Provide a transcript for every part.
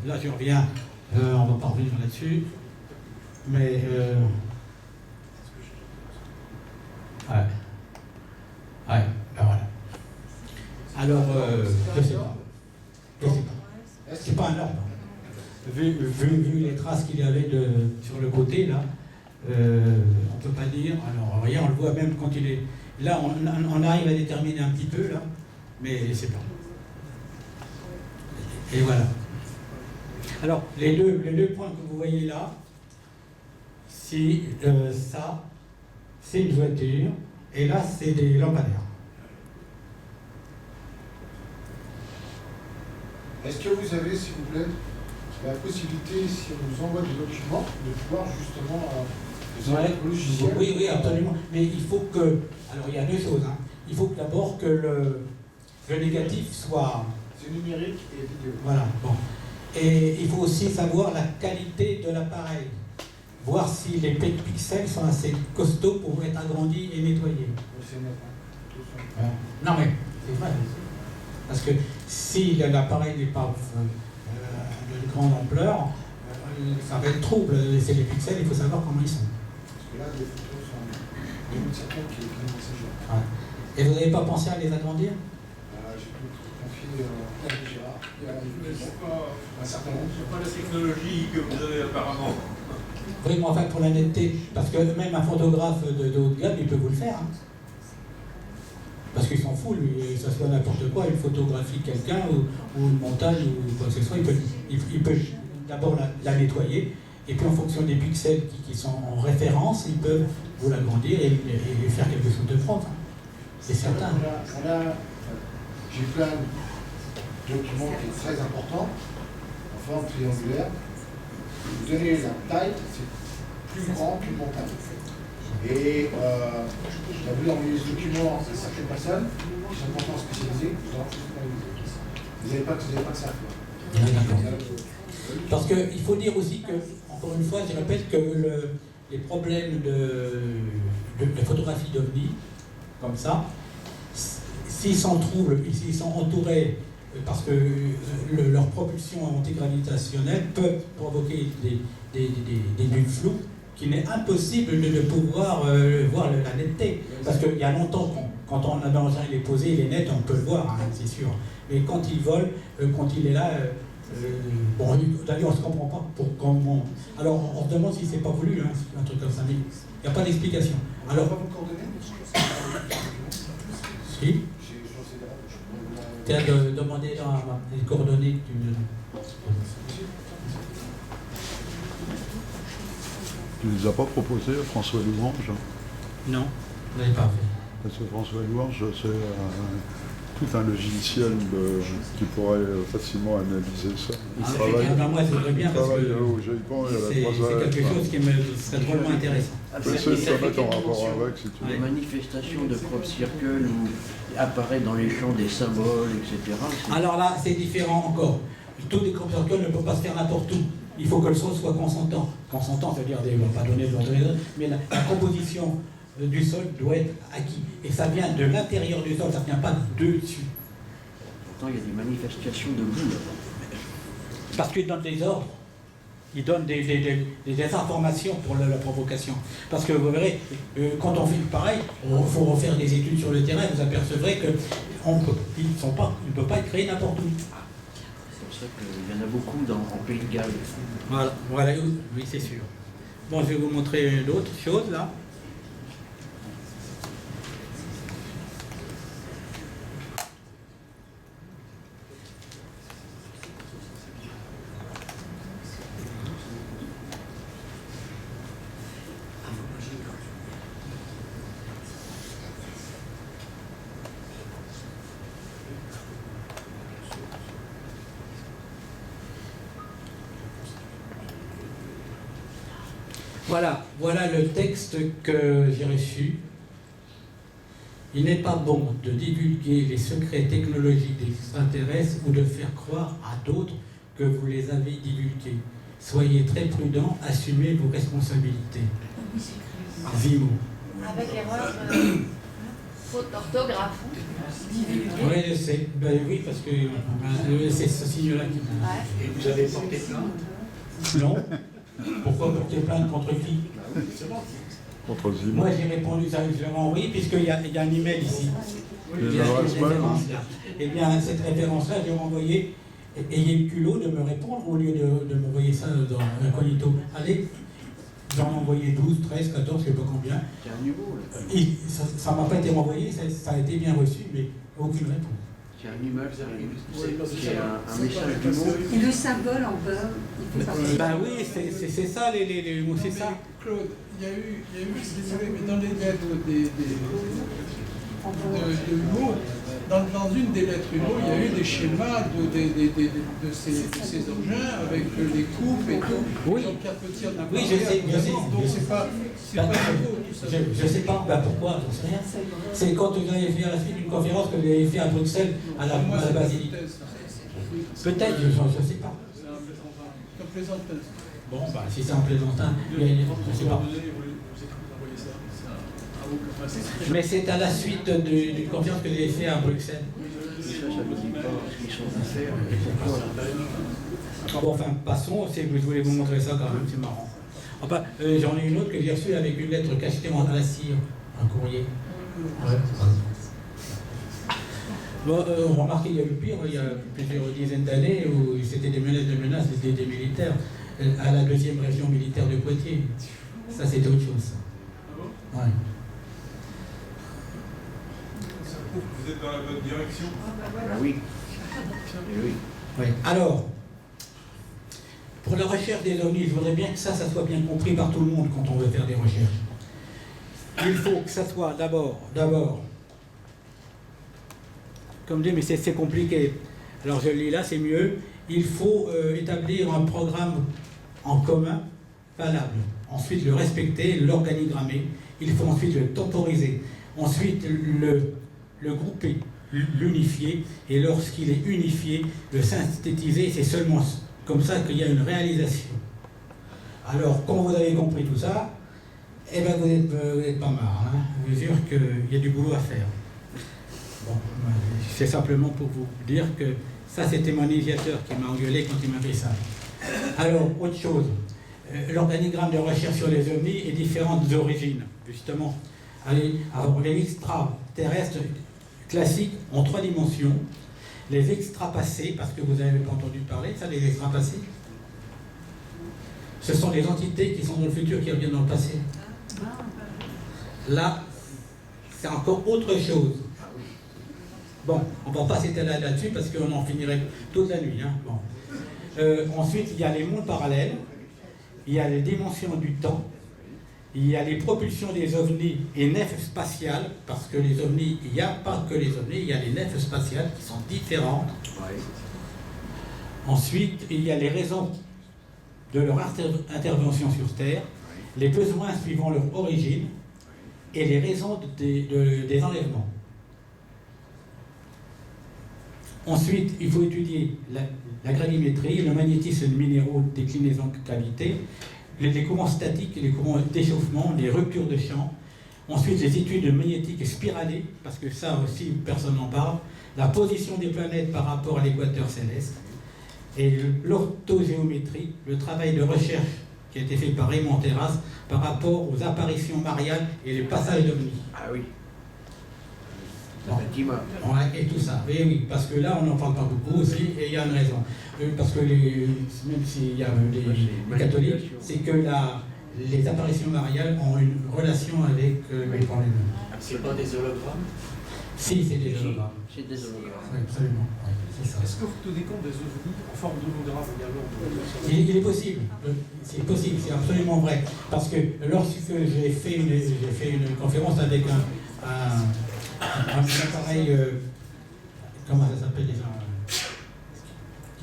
Là, je reviens, on va pas revenir là-dessus, mais ouais, ben voilà. Alors, je sais pas. C'est pas un ordre. Vu les traces qu'il y avait sur le côté, là, on ne peut pas dire. Alors, voyez, on le voit même quand il est. Là, on arrive à déterminer un petit peu, là, mais c'est pas. Et voilà. Alors, les deux points que vous voyez là, si ça, c'est une voiture, et là, c'est des lampadaires. Est-ce que vous avez, s'il vous plaît, la possibilité, si on nous envoie des documents, de pouvoir justement logiciel? Oui, absolument. Mais il faut que... Alors, il y a deux choses. Hein. Il faut d'abord que le négatif soit... C'est numérique et vidéo. Voilà, bon. Et il faut aussi savoir la qualité de l'appareil. Voir si les pixels sont assez costauds pour être agrandis et nettoyés. C'est net, hein. Non, mais c'est vrai. Parce que si l'appareil n'est pas de grande ampleur, ça va être trouble. C'est les pixels, il faut savoir comment ils sont. Parce que là, les photos sont... Il y a une certaine qui est vraiment assez Ouais. Et vous n'avez pas pensé à les agrandir? J'ai pu confier à Gérard. Il y a un certain nombre. C'est pas la technologie que vous avez apparemment. Oui, mais enfin pour la netteté, parce que même un photographe de haut de gamme, il peut vous le faire. Hein. Parce qu'il s'en fout, lui, ça soit n'importe quoi, il photographie quelqu'un ou une montagne ou quoi que ce soit, il peut d'abord la nettoyer, et puis en fonction des pixels qui sont en référence, il peut vous l'agrandir et faire quelque chose de propre. Hein. C'est certain. J'ai plein de documents qui est très important, en forme triangulaire. Vous donnez la taille, c'est plus grand qu'une montagne. Et j'ai voulu envoyer ce document à certaines personnes qui sont pourtant spécialisées. Vous n'avez pas que ça. Parce qu'il faut dire aussi que, encore une fois, je répète que les problèmes de photographie d'OVNI, comme ça, s'ils sont troubles, s'ils sont entourés, parce que leur propulsion antigravitationnelle peut provoquer des bulles floues, qu'il est impossible de pouvoir voir la netteté. Parce qu'il y a longtemps, quand on a l'engin il est posé, il est net, on peut le voir, hein, c'est sûr. Mais quand il vole, quand il est là, bon, d'ailleurs on ne se comprend pas pour comment. Alors on se demande si c'est pas voulu, hein, un truc comme ça, mais il n'y a pas d'explication. Alors. On va vous coordonner. Si. Tu as demandé les coordonnées que tu me donnes. Tu ne les as pas proposés à François Louange? Non, vous n'avez pas fait. Parce que François Louange, c'est tout un logiciel qui pourrait facilement analyser ça. Moi, je voudrais bien parce que c'est quelque chose qui me serait drôlement intéressant. J'essaie de se mettre en rapport avec, si tu veux. Les manifestations de crop circle où apparaît dans les champs des symboles, etc. Alors là, c'est différent encore. Tout des crop circles ne peut pas se faire n'importe où. Il faut que le sol soit consentant. Consentant, c'est-à-dire, on ne va pas donner de l'ordre, mais la composition du sol doit être acquis. Et ça vient de l'intérieur du sol, ça ne vient pas de dessus. Pourtant, il y a des manifestations de boue là-bas. Parce qu'il donne des ordres, il donne des informations pour la provocation. Parce que vous verrez, quand on fait pareil, il faut refaire des études sur le terrain, vous apercevrez qu'il ne peut pas être créé n'importe où. C'est pour ça qu'il y en a beaucoup en Pays de Galles. Voilà, oui, c'est sûr. Bon, je vais vous montrer d'autres choses là. Voilà le texte que j'ai reçu. Il n'est pas bon de divulguer les secrets technologiques des extraterrestres ou de faire croire à d'autres que vous les avez divulgués. Soyez très prudents, assumez vos responsabilités. Vimo. Avec l'erreur. Faute d'orthographe. Oui, je sais. Ben oui, parce que c'est ce signe-là qui m'a... Et vous avez porté plainte? Non. Pourquoi porter plainte contre qui? Contre Zimmer. Moi, j'ai répondu, ça, je l'ai envoyé, puisqu'il y a un email ici. Il y a l'adresse cette mail. référence-là. Eh bien, cette référence-là, j'ai renvoyé. Ayez le culot de me répondre au lieu de m'envoyer ça dans incognito. Allez, j'en ai envoyé 12, 13, 14, je ne sais pas combien. C'est un humour, là. Et ça ne m'a pas été renvoyé, ça a été bien reçu, mais aucune réponse. C'est un image, c'est un message d'humour. Et le symbole en beurre, il fait partie. Ben oui, c'est ça, les mots, c'est ça. Claude, il y a eu, désolé, mais dans les lettres de Hugo, dans une des lettres Hugo, il y a eu des schémas de ces engins avec les coupes et tout. Oui. Donc il y a petit en Oui, je sais. Donc c'est pas nouveau tout ça. Je ne sais pas, ben pourquoi, j'en sais rien. C'est quand vous avez fait à la suite d'une conférence que vous avez fait à Bruxelles, à la basilique. Peut-être, je ne sais pas. C'est un plaisantin. Bon, bah, si c'est un plaisantin, je ne sais pas. Mais c'est à la suite d'une conférence que vous avez fait à Bruxelles. Ça ne dit pas ce qu'ils sont à faire et pourquoi. Bon, enfin, passons, je voulais vous montrer ça quand même, c'est marrant. Enfin, j'en ai une autre que j'ai reçue avec une lettre cachetée à la cire, un courrier. Ouais. Bon, remarquez, il y a eu pire, il y a plusieurs dizaines d'années où c'était des menaces des militaires à la 2e région militaire de Poitiers. Ça, c'était autre chose. Ouais. Ça prouve que vous êtes dans la bonne direction. Ah oui. Et oui. Oui. Alors, pour la recherche des ovnis, je voudrais bien que ça soit bien compris par tout le monde quand on veut faire des recherches. Il faut que ça soit d'abord, comme dit, mais c'est compliqué. Alors je le lis là, c'est mieux. Il faut établir un programme en commun, valable. Ensuite, le respecter, l'organigrammer. Il faut ensuite le temporiser. Ensuite, le grouper, l'unifier. Et lorsqu'il est unifié, le synthétiser. C'est seulement comme ça qu'il y a une réalisation. Alors, quand vous avez compris tout ça, eh ben vous êtes pas marre. Hein. Je vous jure qu'il y a du boulot à faire. Bon, c'est simplement pour vous dire que ça, c'était mon initiateur qui m'a engueulé quand il m'a fait ça. Alors, autre chose. L'organigramme de recherche sur les ovnis est différent d'origine, justement. Alors, les extraterrestres classiques ont 3 dimensions. Les extrapassés, parce que vous n'avez pas entendu parler, ça, les extrapassés, ce sont les entités qui sont dans le futur, qui reviennent dans le passé. Là, c'est encore autre chose. Bon, on ne va pas s'étaler là-dessus parce qu'on en finirait toute la nuit. Hein. Bon. Ensuite, il y a les mondes parallèles, il y a les dimensions du temps, il y a les propulsions des ovnis et nefs spatiales, parce que les ovnis, il n'y a pas que les ovnis, il y a les nefs spatiales qui sont différentes. Ouais. Ensuite, il y a les raisons de leur intervention sur Terre, les besoins suivant leur origine et les raisons des enlèvements. Ensuite, il faut étudier la gravimétrie, le magnétisme des minéraux, déclinaison de qualité, les courants statiques, les courants d'échauffement, les ruptures de champ. Ensuite, les études magnétiques spiralées, parce que ça aussi, personne n'en parle. La position des planètes par rapport à l'équateur céleste. Et l'orthogéométrie, le travail de recherche qui a été fait par Raymond Terrasse par rapport aux apparitions mariales et les passages d'ovnis. Ah oui. Bon. Effectivement. Ouais, et tout ça. Et oui, parce que là, on n'en parle pas beaucoup aussi, et il y a une raison. Parce que même s'il y a les catholiques, c'est que les apparitions mariales ont une relation avec les problèmes. C'est pas des hologrammes? Si, c'est des hologrammes. C'est des hologrammes. Oui, absolument. Ouais, c'est ça. Est-ce que vous tenez compte des ovnis en forme d'hologramme également? Il est possible, c'est possible, c'est absolument vrai. Parce que lorsque j'ai fait une conférence avec un appareil, comment ça s'appelle déjà,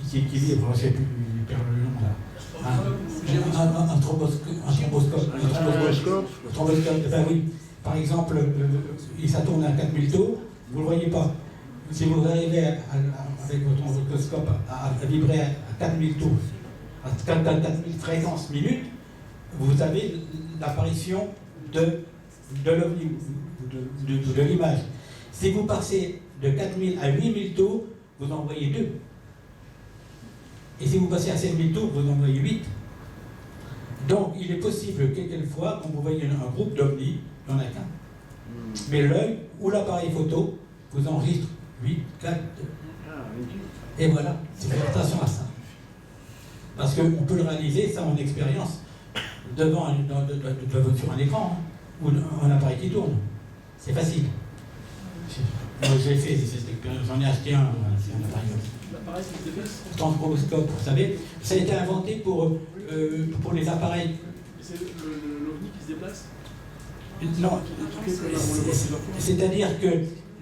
qui équilibre, je ne sais plus, je perds le nom là. Un thromboscope. Ben oui. Par exemple, ça tourne à 4000 tours, vous ne le voyez pas. Si vous arrivez avec votre thromboscope à vibrer à 4000 tours, à 4000 fréquences minutes, vous avez l'apparition de l'ovni, de l'image. Si vous passez de 4000 à 8000 tours, vous en voyez 2. Et si vous passez à 7000 tours, vous en voyez 8. Donc il est possible que quelquefois, quand vous voyez un groupe d'ovnis, il n'y en a qu'un. Mais l'œil ou l'appareil photo vous enregistre 8, 4, 2. Et voilà, c'est faire attention à ça. Parce qu'on peut le réaliser, ça en expérience, sur un écran, hein, ou un appareil qui tourne. C'est facile. Moi j'ai fait cette expérience, j'en ai acheté un appareil. L'appareil qui se déplace. Tantroscope, vous savez, ça a été inventé pour les appareils. Et c'est l'OVNI qui se déplace? Non, c'est-à-dire que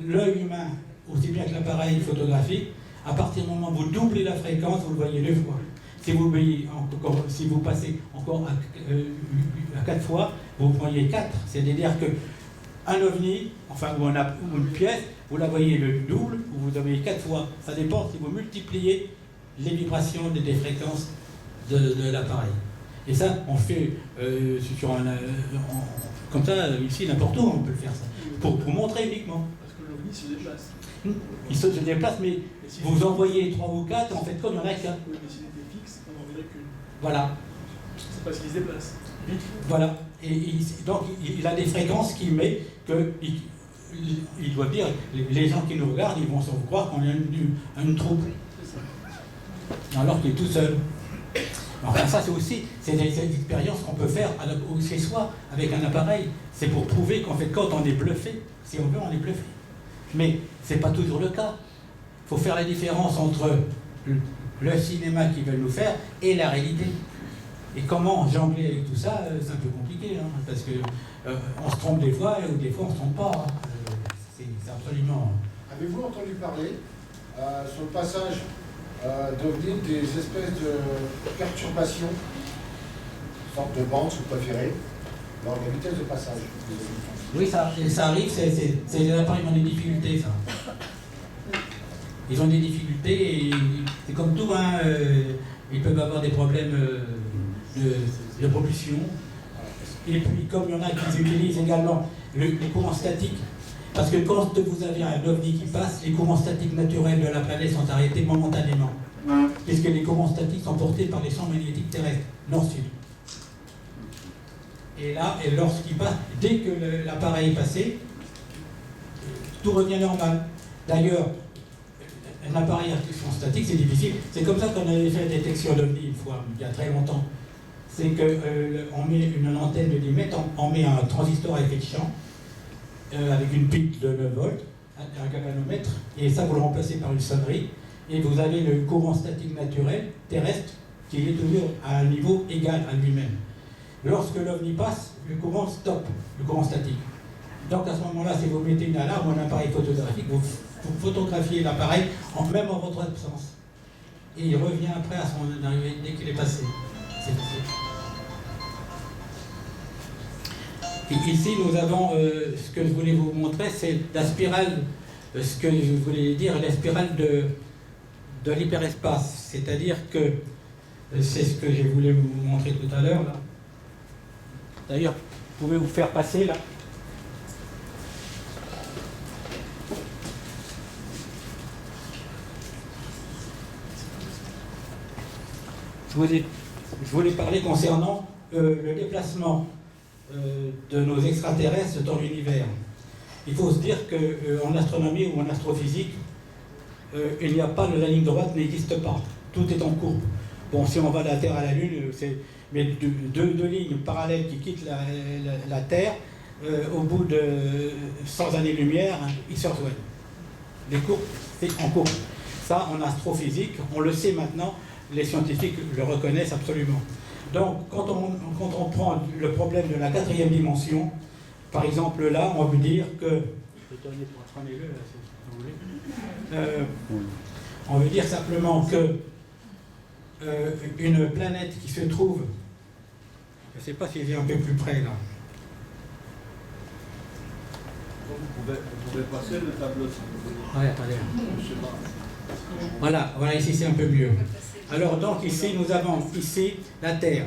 l'œil humain, aussi bien que l'appareil photographique, à partir du moment où vous doublez la fréquence, vous le voyez 2 fois. Si vous passez encore à 4 fois, vous voyez 4. C'est-à-dire qu'un ovni, ou une pièce, vous la voyez le double, ou vous la voyez 4 fois. Ça dépend si vous multipliez les vibrations des fréquences de l'appareil. Et ça, on fait comme ça, ici, n'importe où, on peut le faire ça. Pour montrer uniquement. Parce que l'OVNI se déplace. Il se déplace, mais si vous envoyez 3 ou 4, en fait, comme il n'y en a qu'un. Oui, mais s'il était fixe, on n'en verrait qu'une. Voilà. C'est parce qu'il se déplace. Voilà. Et donc, il a des fréquences qu'il met que il doit dire, les gens qui nous regardent, ils vont se croire qu'on est une troupe. Alors qu'il est tout seul. Enfin, ça, c'est des expériences qu'on peut faire chez soi, avec un appareil. C'est pour prouver qu'en fait, quand on est bluffé, si on veut, on est bluffé. Mais ce n'est pas toujours le cas. Il faut faire la différence entre le cinéma qu'ils veulent nous faire et la réalité. Et comment jongler avec tout ça, c'est un peu compliqué, hein, parce qu'on se trompe des fois, ou des fois on ne se trompe pas. Hein. C'est absolument... Avez-vous entendu parler, sur le passage d'OVNI, des espèces de perturbations, sorte de bandes, si vous préférez, lors de la vitesse de passage? Oui, ça arrive, c'est les appareils qui ont des difficultés, ça. Ils ont des difficultés, et c'est comme tout, hein, ils peuvent avoir des problèmes de propulsion. Et puis, comme il y en a qui utilisent également les courants statiques, parce que quand vous avez un ovni qui passe, les courants statiques naturels de la planète sont arrêtés momentanément. Puisque les courants statiques sont portés par les champs magnétiques terrestres, nord-sud. Et là, lorsqu'il passe, dès que l'appareil est passé, tout revient normal. D'ailleurs, un appareil à réflexion statique, c'est difficile. C'est comme ça qu'on avait fait la détection d'OVNI une fois, il y a très longtemps. C'est qu'on met une antenne de 10 mètres, on met un transistor à effet de champ, avec une pique de 9 volts, un galvanomètre, et ça vous le remplacez par une sonnerie, et vous avez le courant statique naturel, terrestre, qui est toujours à un niveau égal à lui-même. Lorsque l'OVNI passe, le courant stoppe, le courant statique. Donc à ce moment-là, si vous mettez une alarme ou un appareil photographique, vous photographiez l'appareil même en votre absence. Et il revient après à son arrivée dès qu'il est passé. Et ici, nous avons ce que je voulais vous montrer, c'est la spirale, ce que je voulais dire, la spirale de l'hyperespace. C'est-à-dire que c'est ce que je voulais vous montrer tout à l'heure. Là. D'ailleurs, vous pouvez vous faire passer là. Je voulais parler concernant le déplacement de nos extraterrestres dans l'univers. Il faut se dire qu'en astronomie ou en astrophysique, il n'y a pas de la ligne droite, n'existe pas. Tout est en courbe. Bon, si on va de la Terre à la Lune, mais deux lignes parallèles qui quittent la Terre, au bout de 100 années-lumière, hein, ils se rejoignent. Les courbes, c'est en courbe. Ça, en astrophysique, on le sait maintenant, les scientifiques le reconnaissent absolument. Donc, quand on prend le problème de la 4e dimension, par exemple là, on veut dire que... on veut dire simplement que une planète qui se trouve... Je ne sais pas s'il est un peu plus près là. Vous pouvez passer le tableau si vous voulez. Ouais, attendez. Voilà, ici c'est un peu mieux. Alors donc ici nous avons la Terre.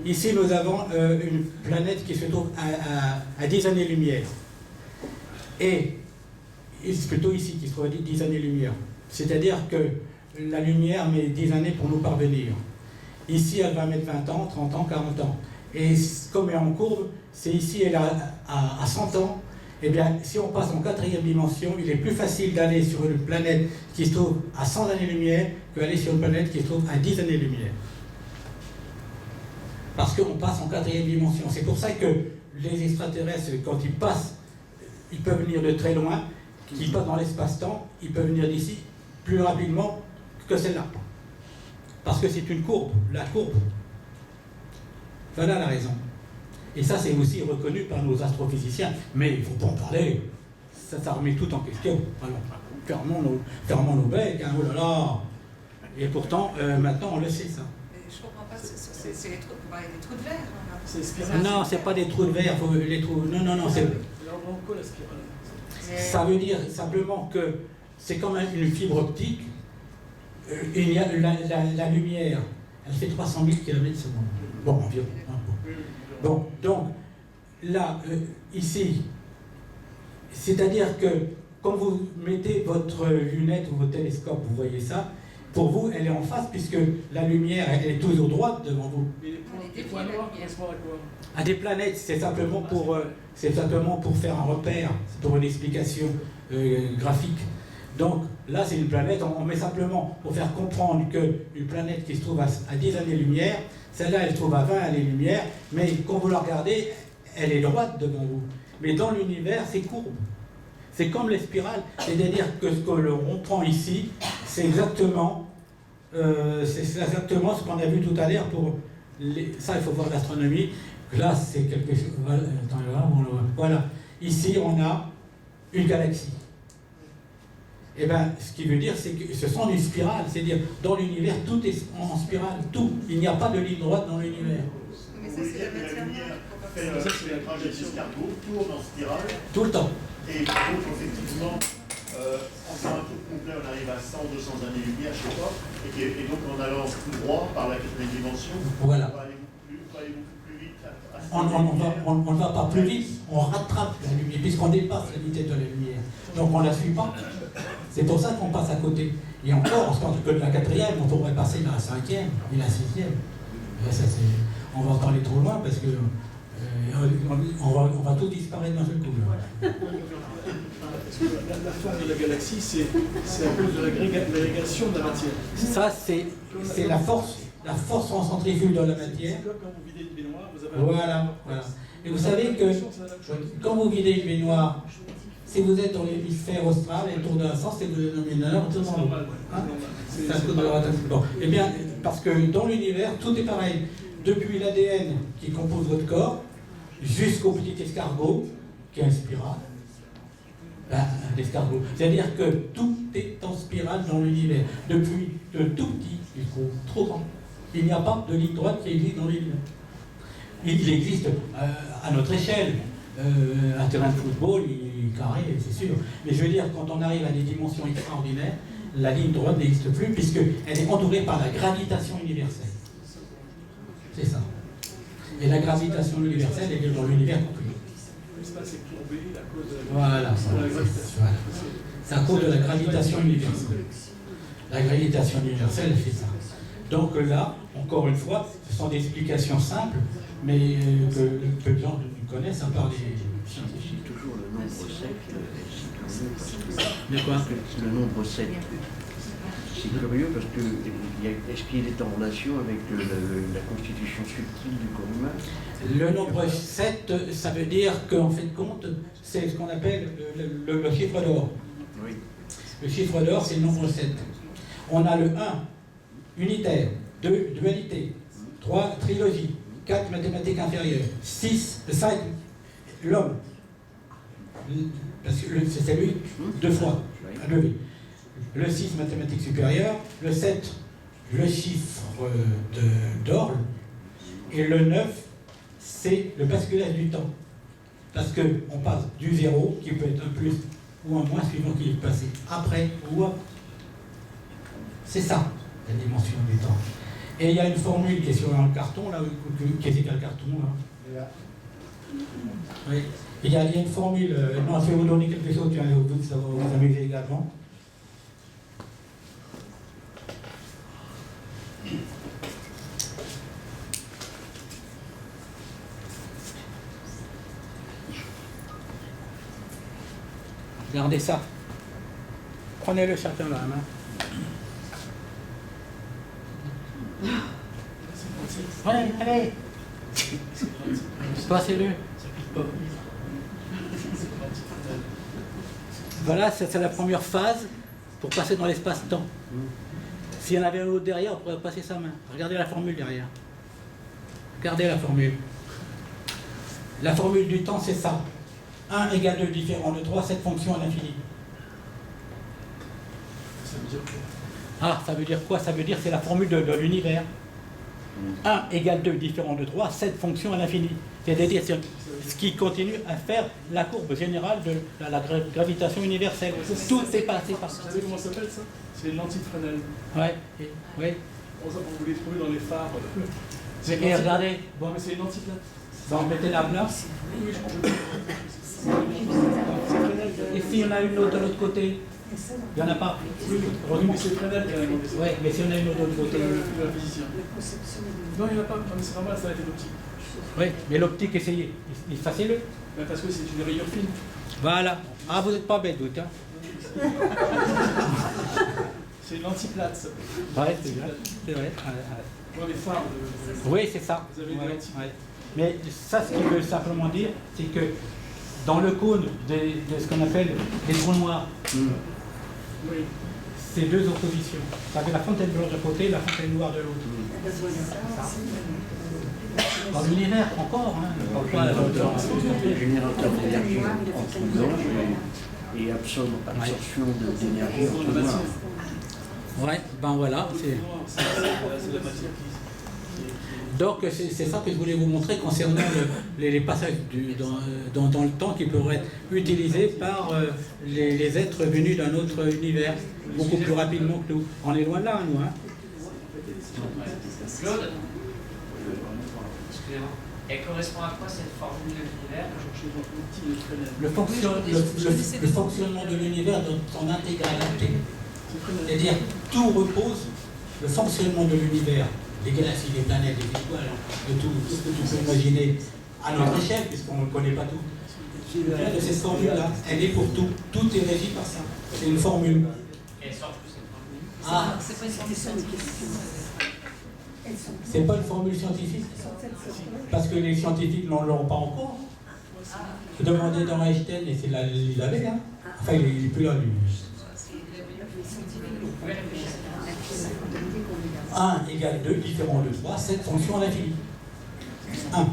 Ici nous avons une planète qui se trouve à 10 années-lumière. Et c'est plutôt ici qui se trouve à 10 années-lumière. C'est-à-dire que la lumière met 10 années pour nous parvenir. Ici, elle va mettre 20 ans, 30 ans, 40 ans. Et comme elle est en courbe, c'est ici, elle à 100 ans. Eh bien, si on passe en 4e dimension, il est plus facile d'aller sur une planète qui se trouve à 100 années-lumière qu'aller sur une planète qui se trouve à 10 années-lumière. Parce qu'on passe en 4e dimension. C'est pour ça que les extraterrestres, quand ils passent, ils peuvent venir de très loin, qu'ils passent dans l'espace-temps, ils peuvent venir d'ici plus rapidement que celle-là. Parce que c'est une courbe, la courbe. Voilà la raison. Et ça, c'est aussi reconnu par nos astrophysiciens. Mais il ne faut pas en parler. Ça remet tout en question. Alors, fermons nos becs, hein, oh là là. Et pourtant, maintenant, on le sait, ça. Je ne comprends pas, c'est les trous de verre. Non, c'est pas des trous de verre, les trous. Non, c'est. Ça veut dire simplement que c'est comme une fibre optique. Il y a la lumière, elle fait 300 000 km/s. Bon, environ. Bon, donc, là, ici, c'est-à-dire que quand vous mettez votre lunette ou votre télescope, vous voyez ça, pour vous, elle est en face, puisque la lumière, elle est toujours droite devant vous. Les points noirs correspondent à quoi? À des planètes, c'est simplement pour faire un repère, c'est pour une explication graphique. Donc, là, c'est une planète, on met simplement pour faire comprendre qu'une planète qui se trouve à 10 années-lumière, celle-là, elle se trouve à 20 années-lumière, mais quand vous la regardez, elle est droite devant vous. Mais dans l'univers, c'est courbe. C'est comme les spirales, c'est-à-dire que ce que l'on prend ici, c'est exactement ce qu'on a vu tout à l'heure pour ça, il faut voir l'astronomie. Là, c'est quelque chose. Voilà. Ici, on a une galaxie. Et bien, ce qui veut dire, c'est que ce sont des spirales. C'est-à-dire, dans l'univers, tout est en spirale. Tout. Il n'y a pas de ligne droite dans l'univers. Mais ça, c'est la matière noire. Fait le trajet d'escargot, tourne en spirale. Tout le temps. Et donc, effectivement, en faisant un tour complet, on arrive à 100-200 années-lumière, je sais pas. Et donc, en allant tout droit par la 4e dimension, voilà. on va aller beaucoup plus vite. On ne va pas plus vite, on rattrape la lumière, puisqu'on dépasse la vitesse de la lumière. Donc, on ne la suit pas. C'est pour ça qu'on passe à côté. Et encore, on se parle que de la 4e, on pourrait passer dans la 5e et la 6e. On va en parler trop loin parce que on va tout disparaître d'un seul coup. La forme de la galaxie, c'est à cause de l'agrégation de la matière. Ça, c'est la force en centrifuge de la matière. Quand vous videz une baignoire, vous avez... Voilà. Et vous savez que quand vous videz une baignoire, si vous êtes dans l'hémisphère austral, elle tourne dans un sens, et vous êtes dans le nord, elle tourne dans l'autre. C'est à cause de la rotation. Bon. Eh bien, parce que dans l'univers, tout est pareil. Depuis l'ADN qui compose votre corps, jusqu'au petit escargot, qui est un spirale. Un escargot. C'est-à-dire que tout est en spirale dans l'univers. Depuis le tout petit jusqu'au trop grand. Il n'y a pas de ligne droite qui existe dans l'univers. Il existe à notre échelle. Un terrain de football, il est carré, c'est sûr. Mais je veux dire, quand on arrive à des dimensions extraordinaires, la ligne droite n'existe plus, puisqu'elle est entourée par la gravitation universelle. C'est ça. Et la gravitation universelle, elle est dans l'univers complet. L'espace est courbé à cause de voilà. C'est à cause de la gravitation universelle. La gravitation universelle, elle fait ça. Donc là, encore une fois, ce sont des explications simples, mais que peu de gens connaissent, à part les scientifiques. C'est toujours le nombre 7. De quoi? Le nombre 7. C'est curieux parce que est-ce qu'il est en relation avec la constitution subtile du corps humain? Le nombre 7, ça veut dire qu'en fait de compte, c'est ce qu'on appelle le chiffre d'or. Oui. Le chiffre d'or, c'est le nombre 7. On a le 1, unitaire, 2, dualité, 3, trilogie, 4, mathématiques inférieures, 6, 5, l'homme. Parce que c'est lui, 2 fois, à lever. Le 6, mathématiques supérieures, le 7, le chiffre d'or, et le 9, c'est le basculage du temps. Parce qu'on passe du 0, qui peut être un plus ou un moins, suivant qu'il est passé après ou après. C'est ça, la dimension du temps. Et il y a une formule qui est sur le carton, là, qui est égal carton, là. Oui. Il y a une formule, non, je vais vous donner quelque chose, ça va vous amuser également. Regardez ça. Prenez-le chacun là, main. Allez. Passez-le. Voilà, c'est la première phase pour passer dans l'espace-temps. S'il y en avait un autre derrière, on pourrait passer sa main. Regardez la formule derrière. Regardez la formule. La formule du temps, c'est ça. 1 égale 2 différent de 3, cette fonction à l'infini. Ça veut dire quoi? Ah, ça veut dire quoi? Ça veut dire que c'est la formule de l'univers. 1 égale 2 différent de 3, cette fonction à l'infini. C'est-à-dire ce qui continue à faire la courbe générale de la gravitation universelle. Tout est passé par ça. Vous savez comment ça s'appelle ça? C'est une lentille Fresnel. Ouais, oui. Pour ça, vous les trouvez dans les phares. Et regardez, Bon, mais c'est une lentille plate. bon, mettez-la là. Oui, Et s'il y en a une autre de l'autre côté, il n'y en a pas. oui, mais c'est Fresnel qui a demandé ça. Oui, mais s'il y en a une autre de l'autre côté. Le physicien. Non, il n'y en a pas. Non, mais c'est normal, ça a été l'optique. Oui, mais l'optique, essayez. Effacez-le. Ben, parce que c'est une rayure fine. Voilà. Ah, vous n'êtes pas bête, doute. Hein. C'est une lentille plate, ça. Ouais, c'est vrai. C'est vrai. Dans les phares Oui, c'est ça. Vous avez une lentille. Ouais. Mais ça, ce qu'il veut simplement dire, c'est que dans le cône de ce qu'on appelle les trous noirs, Oui. c'est deux oppositions. Vous avez la fontaine blanche d'un côté et la fontaine noire de l'autre. Dans l'univers, encore, hein. Le générateur d'énergie en trou blanc et absorption d'énergie en trou noir. Ouais, ben voilà. C'est la matière qui Donc c'est ça que je voulais vous montrer concernant les passages dans le temps qui pourraient être utilisés par les êtres venus d'un autre univers, beaucoup plus rapidement que nous. On est loin de là, nous. Hein. Claude, excusez-moi, elle correspond à quoi cette formule de l'univers? Le fonctionnement de l'univers dans son intégralité. C'est-à-dire tout repose, le fonctionnement de l'univers, les galaxies, les planètes, les étoiles, de tout ce que tu peux imaginer à notre échelle, puisqu'on ne connaît pas tout. De cette formule-là, elle est pour tout. Tout est régi par ça. C'est une formule. Elle sort plus cette formule. Ah, C'est pas une question de question. c'est pas une formule scientifique. Parce que les scientifiques n'en l'ont pas encore. Demandez dans Einstein, et c'est là, il l'avait, hein. Enfin, il n'est plus là, lui. 1 égale 2, différent de 3, cette fonction à l'infini. 1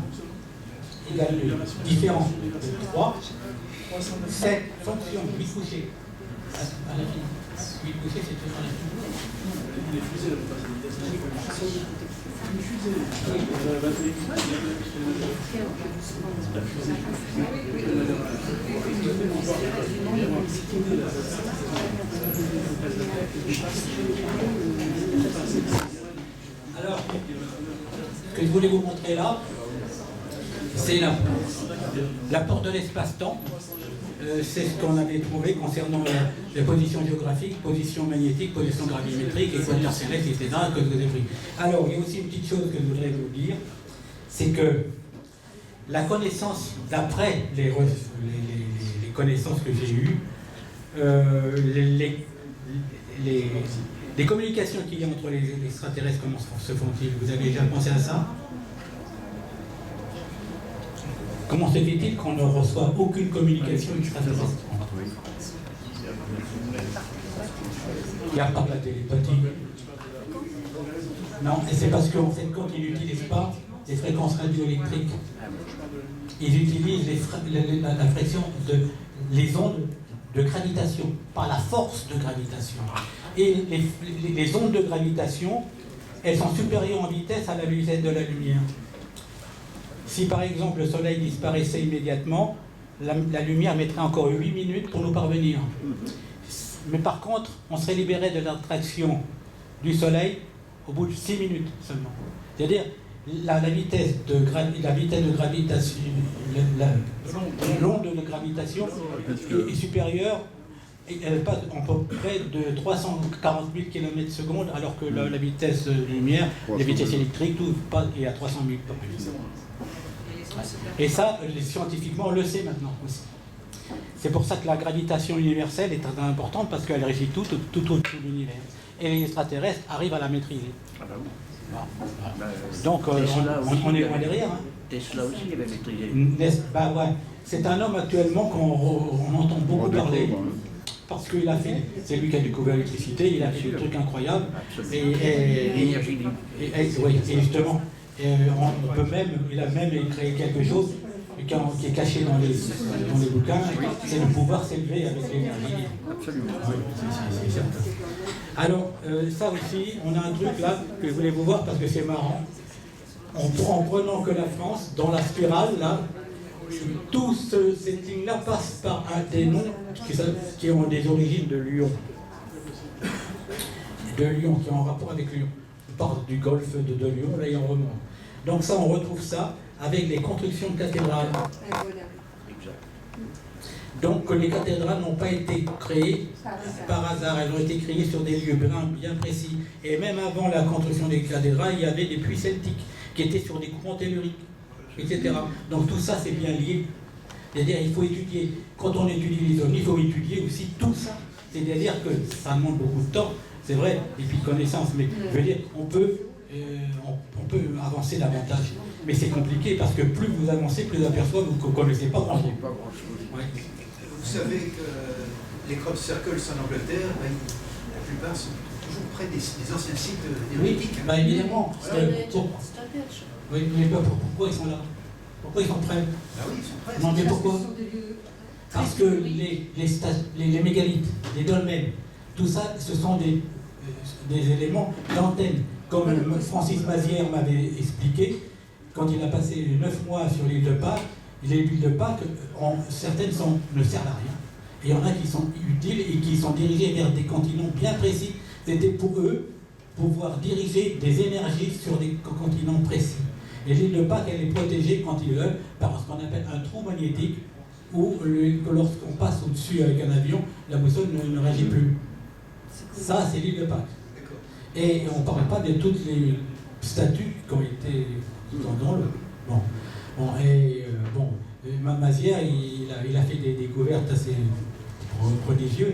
égale 2, différent de 3, cette fonction 8 couchées à l'infini. 8 couchées, c'est toujours à l'infini. Les fusées, une fusée. La batterie. La fusée. Alors, ce que je voulais vous montrer là, c'est la porte de l'espace-temps. C'est ce qu'on avait trouvé concernant les positions géographiques, position magnétique, position gravimétrique, équateur céleste, etc. que vous avez pris. Alors, il y a aussi une petite chose que je voudrais vous dire, c'est que la connaissance, d'après les connaissances que j'ai eues, les communications qu'il y a entre les extraterrestres, comment se font-ils? Vous avez déjà pensé à ça? Comment se fait-il qu'on ne reçoit aucune communication extraterrestre? Il n'y a pas de la télépathie. Non, et c'est parce qu'en fait, quand ils n'utilisent pas les fréquences radioélectriques, ils utilisent la fréquence les ondes de gravitation, pas la force de gravitation. Et les ondes de gravitation, elles sont supérieures en vitesse à la vitesse de la lumière. Si par exemple le Soleil disparaissait immédiatement, la lumière mettrait encore 8 minutes pour nous parvenir. Mais par contre, on serait libéré de l'attraction du Soleil au bout de 6 minutes seulement. C'est-à-dire, la vitesse de gravitation, l'onde de gravitation est supérieure, elle passe à peu près de 340 000 km/s, alors que la vitesse de lumière, la vitesse électrique, tout est à 300 000 km/s. Et ça, scientifiquement, on le sait maintenant aussi. C'est pour ça que la gravitation universelle est très importante, parce qu'elle régit tout l'univers. Et les extraterrestres arrivent à la maîtriser. Voilà. Donc, on est loin derrière. Hein. Tesla aussi avait maîtrisé. Bah ouais. C'est un homme actuellement qu'on entend beaucoup parler. Parce qu'il a fait, c'est lui qui a découvert l'électricité, il a fait des trucs incroyables. Oui, et justement, on peut même, il a même créé quelque chose qui est caché dans les bouquins, c'est de pouvoir s'élever avec l'énergie. Absolument. Oui, c'est certain. Alors, ça aussi, on a un truc là que je voulais vous voir parce que c'est marrant. En prenant que la France, dans la spirale, là, tous ces lignes-là passent par des noms qui ont des origines de Lyon. De Lyon, qui ont un rapport avec Lyon. On parle du golfe de Lyon, là, et on remonte. Donc ça, on retrouve ça avec les constructions de cathédrales. Donc les cathédrales n'ont pas été créées par hasard, elles ont été créées sur des lieux bien précis. Et même avant la construction des cathédrales, il y avait des puits celtiques qui étaient sur des courants telluriques, etc. Donc tout ça, c'est bien lié. C'est-à-dire il faut étudier, quand on étudie les ovnis, il faut étudier aussi tout ça. C'est-à-dire que ça demande beaucoup de temps, c'est vrai, et puis de connaissances, mais je veux dire, on peut avancer davantage. Mais c'est compliqué parce que plus vous avancez, plus vous apercevez que vous ne connaissez pas grand-chose. Ouais. Vous savez que les crop circles en Angleterre, la plupart sont toujours près des anciens sites néolithiques. Oui, bah évidemment. Oui, mais pourquoi ils sont là? Pourquoi ils sont prêts? Ah oui, ils sont prêts. Non, mais pourquoi? Parce que les mégalithes, les dolmens, tout ça, ce sont des éléments d'antenne. Comme Francis Mazière m'avait expliqué, quand il a passé 9 mois sur l'île de Pâques, les îles de Pâques, certaines ne servent à rien. Et il y en a qui sont utiles et qui sont dirigées vers des continents bien précis. C'était pour eux pouvoir diriger des énergies sur des continents précis. Et l'île de Pâques, elle est protégée quand ils veulent par ce qu'on appelle un trou magnétique, où lorsqu'on passe au-dessus avec un avion, la boussole ne réagit plus. Ça, c'est l'île de Pâques. Et on ne parle pas de toutes les statues qui ont été dans le... Mazière, il a fait des découvertes assez prodigieuses,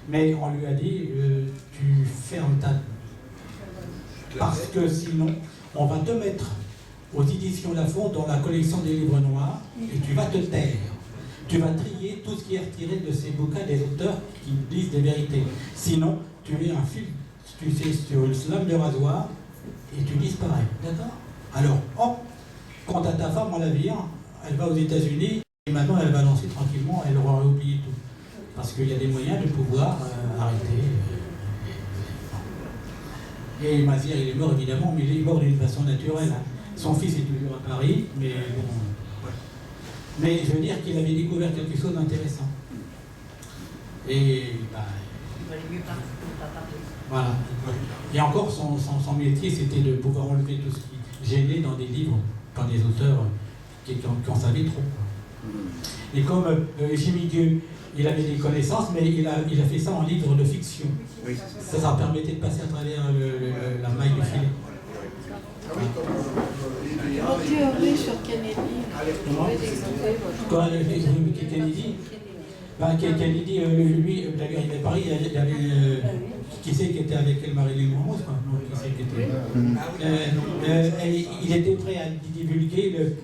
mais on lui a dit, tu fermes ta... Parce que sinon, on va te mettre aux éditions Lafon dans la collection des livres noirs, et tu vas te taire. Tu vas trier tout ce qui est retiré de ces bouquins des auteurs qui disent des vérités. Sinon, tu mets un fil, tu sais, sur une lame de rasoir, et tu disparais. D'accord? Alors, hop, quant à ta femme, on la vire, elle va aux États-Unis, et maintenant elle va lancer tranquillement, elle aura oublié tout. Parce qu'il y a des moyens de pouvoir arrêter. Et Mazière, il est mort évidemment, mais il est mort d'une façon naturelle. Hein. Son fils est toujours à Paris, mais bon. Voilà. Mais je veux dire qu'il avait découvert quelque chose d'intéressant. Et voilà. Et encore, son métier, c'était de pouvoir enlever tout ce qui gênait dans des livres, par des auteurs qui en savaient trop. Et comme Jimmy Dieu, il avait des connaissances, mais il a fait ça en livre de fiction. Oui. Ça permettait de passer à travers la maille du filet. En théorie sur Kennedy, vous pouvez développer Kennedy, Kennedy, lui, d'ailleurs, il est à Paris, il y avait qui c'est qui était avec elle, Marilyn Monroe, quoi. Non, qui c'est qui était. Il était prêt à divulguer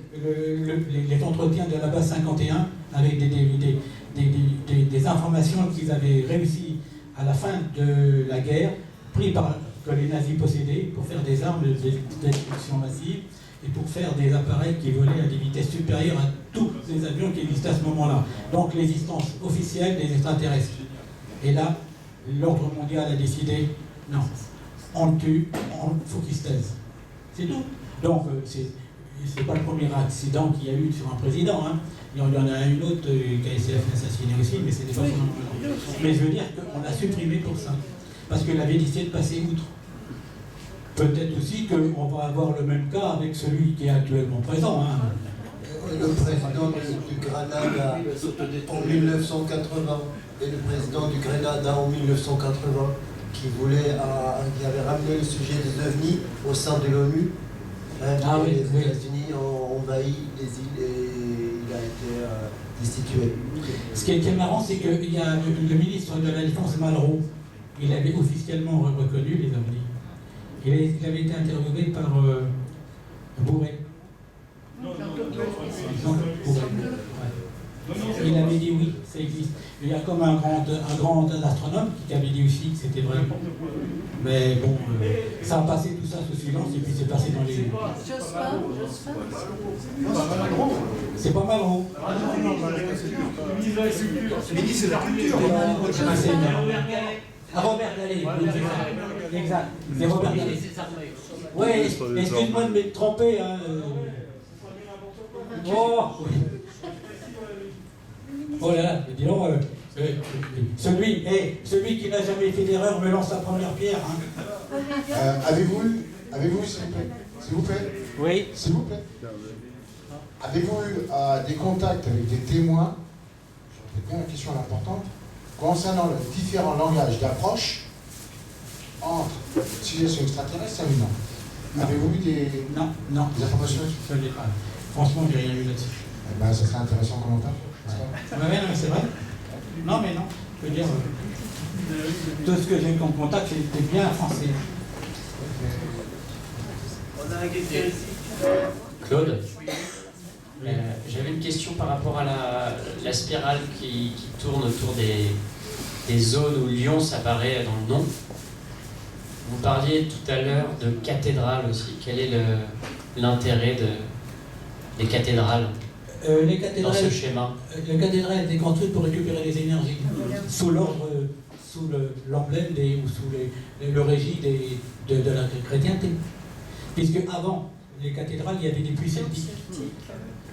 les entretiens de la base 51 avec des informations qu'ils avaient réussi à la fin de la guerre, pris que les nazis possédaient pour faire des armes de destruction massive et pour faire des appareils qui volaient à des vitesses supérieures à tous les avions qui existaient à ce moment-là. Donc l'existence officielle des extraterrestres. Et là, l'ordre mondial a décidé, non, on le tue, il faut qu'il se taise. C'est tout. Donc, c'est pas le premier accident qu'il y a eu sur un président. Hein. Il y en a une autre qui a essayé de l'assassiner aussi, mais c'était pas son. Mais je veux dire qu'on l'a supprimé pour ça. Parce qu'il avait décidé de passer outre. peut-être aussi qu'on va avoir le même cas avec celui qui est actuellement présent. Hein. Le président du Grenada en 1980 et le président du Grenada en 1980 qui avait ramené le sujet des ovnis au sein de l'ONU. Les États-Unis ont envahi les îles et il a été destitué. Ce qui est marrant, c'est qu'il y a le ministre de la Défense, Malraux, il avait officiellement reconnu les ovnis. Il avait été interviewé par Bourret. Il avait dit oui, ça existe. Il y a comme un grand astronome qui avait dit aussi que c'était vrai. Mais bon, ça a passé tout ça sous silence et puis c'est passé dans les... C'est pas mal gros. Ministre de la Culture. Robert Gallet. Exact. C'est Robert Gallet. Oui, excuse-moi de m'être trompé. Hein. Oh là là, dis donc, celui qui n'a jamais fait d'erreur me lance sa première pierre. Hein. Avez-vous, s'il vous plaît, oui, s'il vous plaît, avez-vous eu des contacts avec des témoins, c'est bien la question importante, concernant les différents langages d'approche entre civilisation extraterrestre et humain? Avez-vous eu des informations? Je ne l'ai pas. Franchement, j'ai rien eu là-dessus. Eh ben, ça serait intéressant en commentaire. Ouais, non, c'est vrai. Non, mais non. Je veux dire, tout ce que j'ai eu comme contact, c'était bien français. On a un question ici. Claude, j'avais une question par rapport à la spirale qui tourne autour des zones où Lyon s'apparaît dans le nom. Vous parliez tout à l'heure de cathédrales aussi. Quel est l'intérêt des cathédrales? Les cathédrales, dans ce schéma. Les cathédrales étaient construites pour récupérer les énergies, sous l'ordre, sous l'emblème ou sous le régime de la chrétienté. Puisque avant les cathédrales, il y avait des puits celtiques.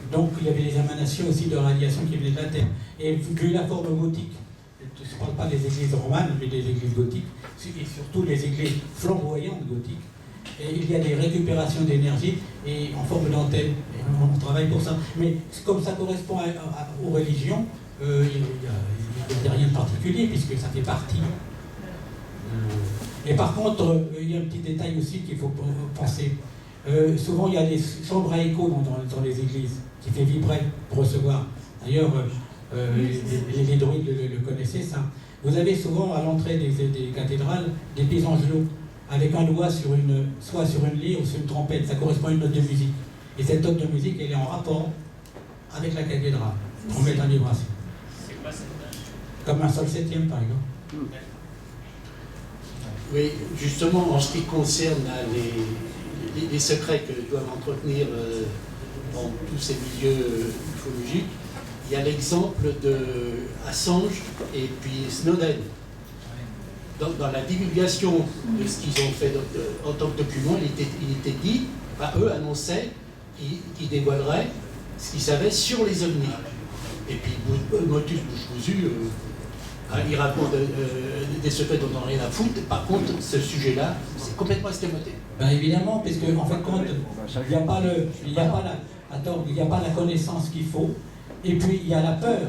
Donc il y avait des émanations aussi de radiation qui venaient de la Terre. Et vu la forme gothique, je ne parle pas des églises romanes, mais des églises gothiques, et surtout les églises flamboyantes gothiques, et il y a des récupérations d'énergie et en forme d'antenne. On travaille pour ça. Mais comme ça correspond aux religions, il n'y a rien de particulier puisque ça fait partie. Et par contre, il y a un petit détail aussi qu'il faut penser. Souvent, il y a des chambres à écho dans les églises qui fait vibrer pour recevoir. D'ailleurs, les druides le connaissaient, ça. Vous avez souvent à l'entrée des cathédrales des petits angelots avec un doigt soit sur une lyre ou sur une trompette. Ça correspond à une note de musique. Et cette note de musique, elle est en rapport avec la cathédrale pour mettre en vibration. C'est quoi cette note? Comme un sol septième, par exemple. Oui, justement, en ce qui concerne les secrets que doivent entretenir dans tous ces milieux ufologiques, il y a l'exemple de Assange et puis Snowden. Dans la divulgation de ce qu'ils ont fait en tant que document, il était dit, eux annonçaient qu'ils dévoileraient ce qu'ils savaient sur les ovnis. Et puis Motus Bouche-Cousue, il raconte des secrets dont on n'a rien à foutre. Par contre, ce sujet-là, c'est complètement escamoté. Ben évidemment, parce qu'en fin de compte, il n'y a pas la connaissance qu'il faut, et puis il y a la peur.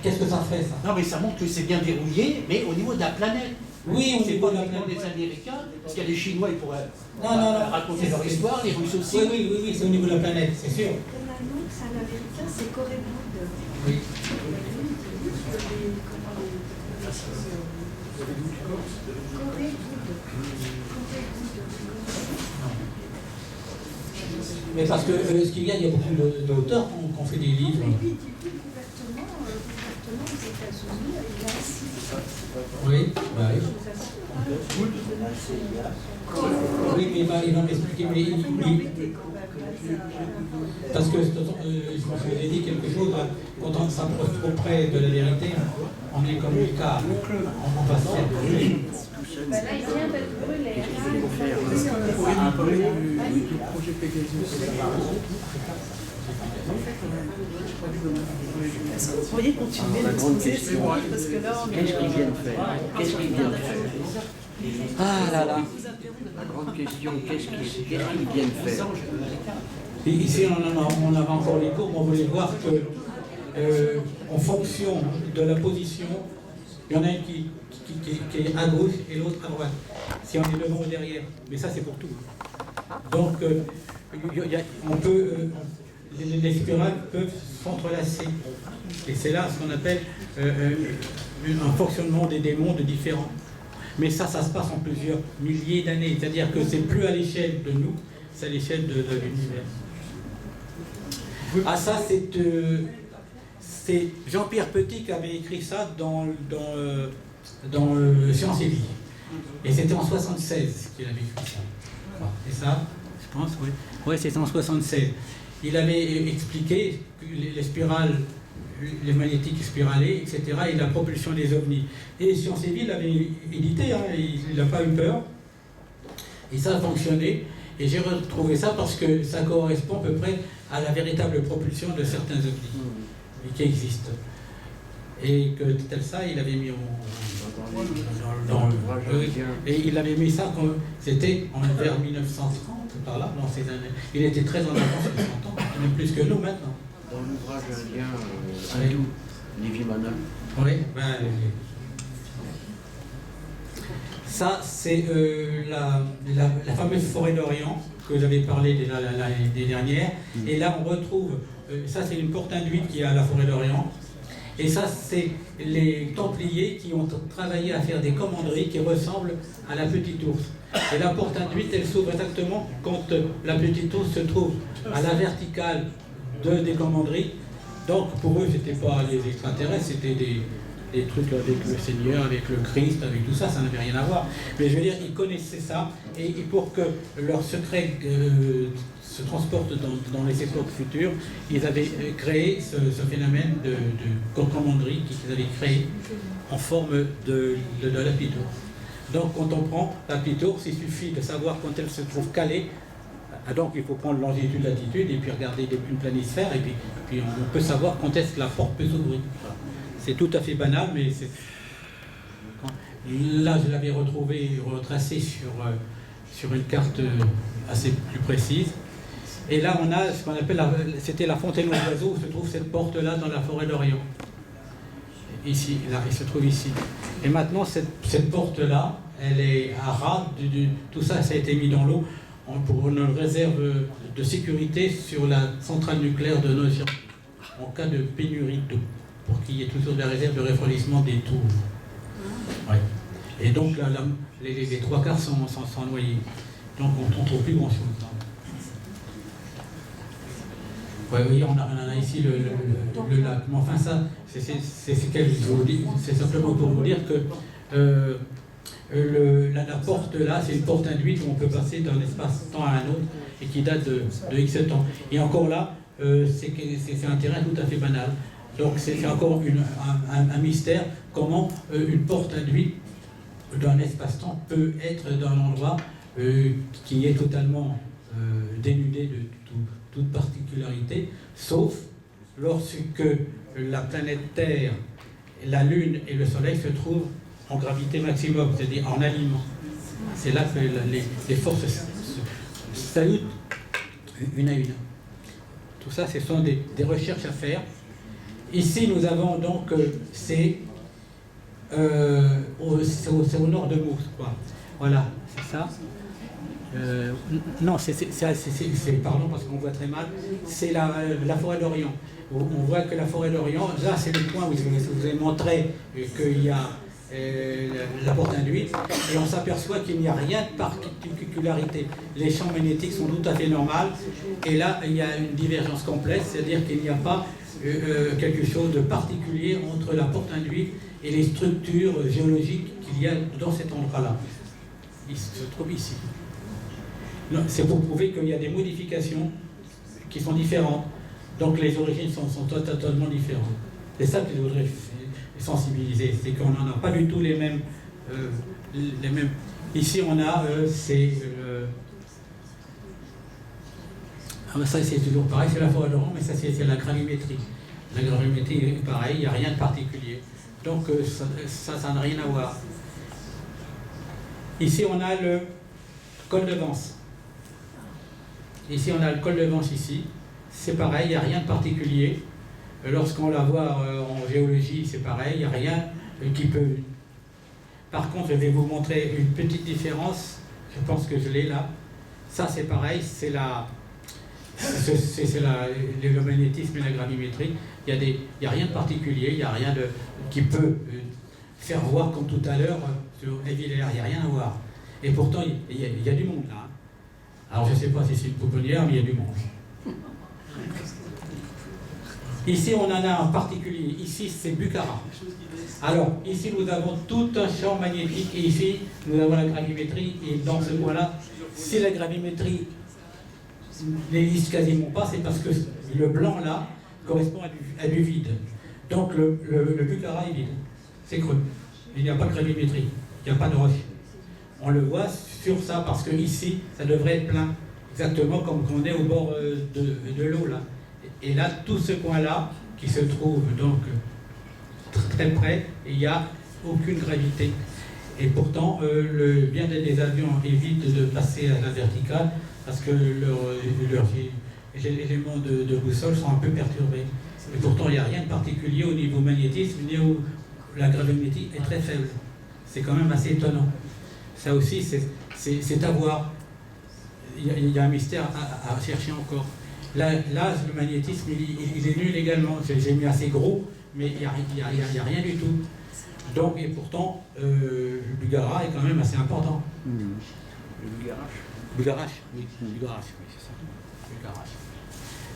Qu'est-ce que ça fait, ça? Non, mais ça montre que c'est bien verrouillé, mais au niveau de la planète. Oui, c'est pas uniquement les Américains, parce qu'il y a les Chinois, ils pourraient raconter leur histoire, les Russes aussi. Oui, c'est au niveau de la planète, c'est sûr. L'annonce à l'américain, c'est Corée Wood. Oui. Mais parce que ce qu'il y a beaucoup d'auteurs qui ont fait des livres. Et puis, ouvertement aux États-Unis, il y a aussi. Oui, bah oui. Oui, mais il va m'expliquer. Parce que, je pense que j'ai dit quelque chose, quand on s'approche trop près de la vérité, on est comme le cas, on va se faire brûler. Là, il vient d'être brûlé. Du projet Pegasus. Est-ce que vous pourriez continuer l'exposé, s'il vous plaît, parce que là, on est... Qu'est-ce qu'ils viennent faire? Qu'est-ce qu'ils viennent faire? Ah là là. La grande question, qu'est-ce qu'ils viennent faire? Et ici, on avait encore les courbes, on voulait voir que, en fonction de la position, il y en a une qui est à gauche et l'autre à droite. Si on est devant ou derrière. Mais ça, c'est pour tout. Donc, on peut, les spirales peuvent s'entrelacer. Et c'est là ce qu'on appelle un fonctionnement des mondes différents. Mais ça se passe en plusieurs milliers d'années. C'est-à-dire que c'est plus à l'échelle de nous, c'est à l'échelle de l'univers. Ah, ça, c'est Jean-Pierre Petit qui avait écrit ça dans Sciences et Vie. Et c'était en 76 qu'il avait écrit ça. Et ça, je pense, oui. Oui, c'était en 76. Il avait expliqué que les spirales, les magnétiques spiralés, etc., et la propulsion des ovnis. Et Sciences et Vie l'avait édité, hein, il n'a pas eu peur. Et ça a fonctionné. Et j'ai retrouvé ça parce que ça correspond à peu près à la véritable propulsion de certains ovnis qui existent. Et que tel ça, il avait mis dans le... Et il avait mis ça quand c'était vers 1930, par là, dans ces années. Il était très en avance sur son temps, même plus que nous maintenant. Dans l'ouvrage indien, hindou, Nivimana. Oui, ben... Ça, c'est la fameuse forêt d'Orient que j'avais parlé l'année dernière. Et là, on retrouve, ça c'est une porte induite qui est à la forêt d'Orient. Et ça, c'est les Templiers qui ont travaillé à faire des commanderies qui ressemblent à la Petite Ourse. Et la porte induite, elle s'ouvre exactement quand la Petite Ourse se trouve à la verticale des commanderies. Donc, pour eux, c'était pas les extraterrestres, c'était des trucs avec le Seigneur, avec le Christ, avec tout ça, ça n'avait rien à voir. Mais je veux dire, ils connaissaient ça, et pour que leur secret se transporte dans les époques futures, ils avaient créé ce phénomène de commanderie qu'ils avaient créé en forme de la Petite Ourse. Donc quand on prend la Petite Ourse, il suffit de savoir quand elle se trouve calée. Donc il faut prendre longitude, latitude, et puis regarder une planisphère, et puis on peut savoir quand est-ce que la porte peut s'ouvrir. C'est tout à fait banal, mais c'est... Là, je l'avais retracé sur une carte assez plus précise. Et là, on a ce qu'on appelle, c'était la fontaine aux oiseaux, où se trouve cette porte-là dans la forêt d'Orient. Ici, là, elle se trouve ici. Et maintenant, cette porte-là, elle est à ras, tout ça, ça a été mis dans l'eau pour une réserve de sécurité sur la centrale nucléaire de Nogent, en cas de pénurie d'eau, pour qu'il y ait toujours des réserves de refroidissement des tours. Ouais. Et donc, là, les trois quarts sont noyés. Donc, on ne trouve plus grand-chose. Ouais, oui, on a ici le lac. Mais enfin, ça, c'est simplement pour vous dire que la porte là, c'est une porte induite où on peut passer d'un espace-temps à un autre et qui date de X temps. Et encore là, c'est un terrain tout à fait banal. Donc c'est encore un mystère, comment une porte induite d'un espace-temps peut être dans un endroit qui est totalement dénudé de toute particularité, sauf lorsque la planète Terre, la Lune et le Soleil se trouvent en gravité maximum, c'est-à-dire en alignement. C'est là que les forces se salutent une à une. Tout ça, ce sont des recherches à faire. Ici, nous avons donc, c'est au nord de Mousse, quoi. Voilà, c'est ça. Non, pardon, parce qu'on voit très mal, c'est la forêt d'Orient. On voit que la forêt d'Orient, là, c'est le point où je vous ai montré qu'il y a la porte induite, et on s'aperçoit qu'il n'y a rien de particularité. Les champs magnétiques sont tout à fait normaux, et là, il y a une divergence complète, c'est-à-dire qu'il n'y a pas quelque chose de particulier entre la porte induite et les structures géologiques qu'il y a dans cet endroit-là. Il se trouve ici. C'est pour prouver qu'il y a des modifications qui sont différentes. Donc les origines sont totalement différentes. C'est ça que je voudrais sensibiliser, c'est qu'on n'en a pas du tout les mêmes. Ici on a, ça c'est toujours pareil, c'est la forêt d'Orient, mais ça c'est la gravimétrie. La gravimétrie est pareil, il n'y a rien de particulier. Donc ça n'a rien à voir. Ici, on a le col de Vence. Ici, on a le col de Vence ici. C'est pareil, il n'y a rien de particulier. Lorsqu'on la voit en géologie, c'est pareil, il n'y a rien qui peut... Par contre, je vais vous montrer une petite différence. Je pense que je l'ai là. Ça, c'est pareil, c'est le magnétisme et la gravimétrie. Il n'y a rien de particulier, il n'y a rien qui peut faire voir, comme tout à l'heure, sur les Villers, il n'y a rien à voir. Et pourtant, il y a du monde là. Alors, je ne sais pas si c'est une pouponnière, mais il y a du monde. Ici, on en a un particulier. Ici, c'est Bukhara. Alors, ici, nous avons tout un champ magnétique. Et ici, nous avons la gravimétrie. Et dans ce coin-là, si la gravimétrie n'existe quasiment pas, c'est parce que le blanc, là, correspond à du vide. Donc, le Bukhara est vide. C'est creux. Il n'y a pas de gravimétrie. Il n'y a pas de roche. On le voit sur ça, parce que ici, ça devrait être plein. Exactement comme on est au bord de l'eau, là. Et là, tout ce coin-là, qui se trouve donc très près, il n'y a aucune gravité. Et pourtant, le bien des avions évite de passer à la verticale parce que leurs éléments de boussole sont un peu perturbés. Et pourtant, il n'y a rien de particulier au niveau magnétisme, ni où la gravimétrie est très faible. C'est quand même assez étonnant. Ça aussi, c'est à voir. Il y a un mystère à chercher encore. Là, le magnétisme, il est nul également. J'ai mis assez gros, mais il n'y a rien du tout. Donc, et pourtant, le Bukhara est quand même assez important. Le Bukhara, oui, Bukhara, oui, c'est ça. Bukhara.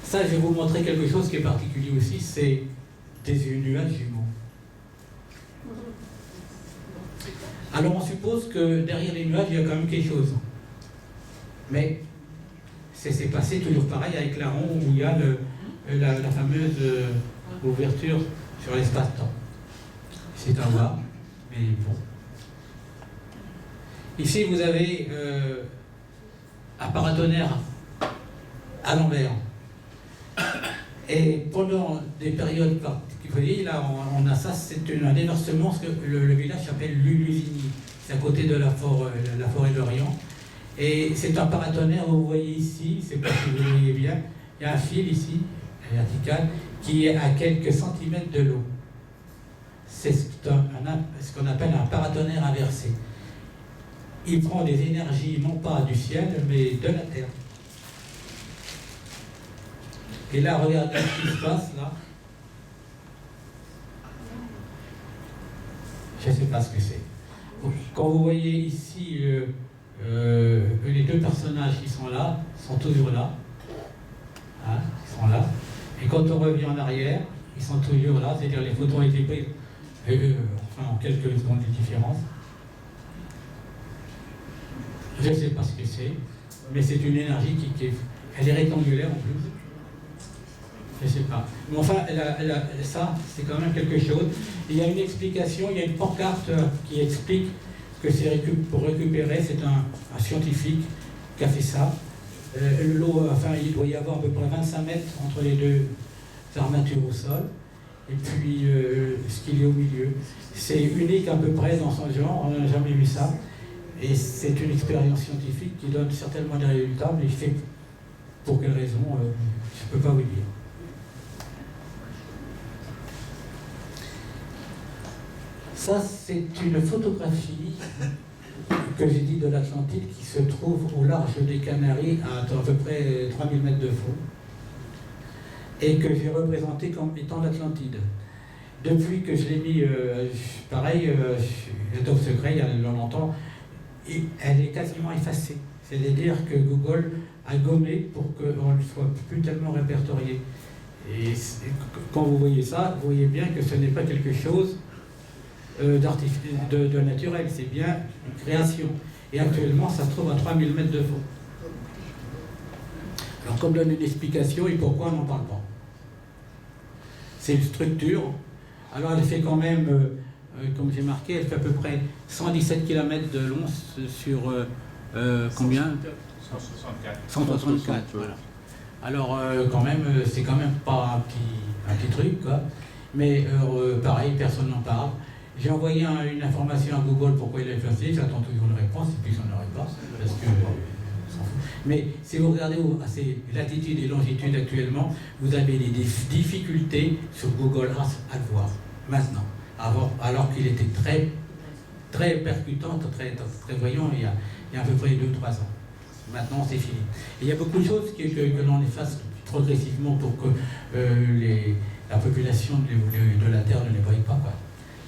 Ça, je vais vous montrer quelque chose qui est particulier aussi, c'est des nuages jumeaux. Alors, on suppose que derrière les nuages, il y a quand même quelque chose. Mais c'est passé toujours pareil avec Laron, où il y a la fameuse ouverture sur l'espace-temps. C'est à voir, mais bon. Ici, vous avez un paratonnerre à l'envers. Et pendant des périodes particulières, là, on a ça, c'est un déversement, ce que le village s'appelle Lusigny. C'est à côté de la forêt d'Orient. Et c'est un paratonnerre, vous voyez ici, c'est pas si vous voyez bien, il y a un fil ici, vertical, qui est à quelques centimètres de l'eau. C'est ce qu'on appelle un paratonnerre inversé. Il prend des énergies, non pas du ciel, mais de la Terre. Et là, regardez ce qui se passe, là. Je ne sais pas ce que c'est. Quand vous voyez ici les deux personnages qui sont là, sont toujours là. Hein, ils sont là. Et quand on revient en arrière, ils sont toujours là, c'est-à-dire les photos ont été prises en quelques secondes de différence. Je ne sais pas ce que c'est, mais c'est une énergie elle est rectangulaire en plus. Je ne sais pas. Mais enfin, ça, c'est quand même quelque chose. Il y a une explication, il y a une pancarte qui explique que c'est pour récupérer, c'est un scientifique qui a fait ça. L'eau, enfin, il doit y avoir à peu près 25 mètres entre les deux armatures au sol. Et puis, ce qu'il y a au milieu. C'est unique à peu près dans son genre, on n'a jamais vu ça. Et c'est une expérience scientifique qui donne certainement des résultats, mais il fait pour quelle raison, je ne peux pas vous dire. Ça, c'est une photographie que j'ai dit de l'Atlantide qui se trouve au large des Canaries à peu près 3000 mètres de fond et que j'ai représenté comme étant l'Atlantide. Depuis que je l'ai mis, pareil, Top Secret, il y a longtemps, elle est quasiment effacée. C'est-à-dire que Google a gommé pour qu'on ne soit plus tellement répertorié. Et quand vous voyez ça, vous voyez bien que ce n'est pas quelque chose de naturel, c'est bien une création. Et actuellement, ça se trouve à 3000 mètres de fond. Alors, comme donne une explication et pourquoi on n'en parle pas. C'est une structure. Alors, elle fait quand même, comme j'ai marqué, elle fait à peu près 117 km de long sur combien 164. 164, voilà. Alors, quand même, c'est quand même pas un petit truc, quoi. Mais pareil, personne n'en parle. J'ai envoyé une information à Google pourquoi il a effacé, j'attends toujours une réponse, et puis j'en aurai pas, parce que s'en fout. Mais si vous regardez à ces latitudes et longitudes actuellement, vous avez des difficultés sur Google Earth à le voir, maintenant. Alors qu'il était très percutant, très voyant il y a à peu près 2-3 ans. Maintenant, c'est fini. Et il y a beaucoup de choses que l'on efface progressivement pour que la population de la Terre ne les voie pas, quoi.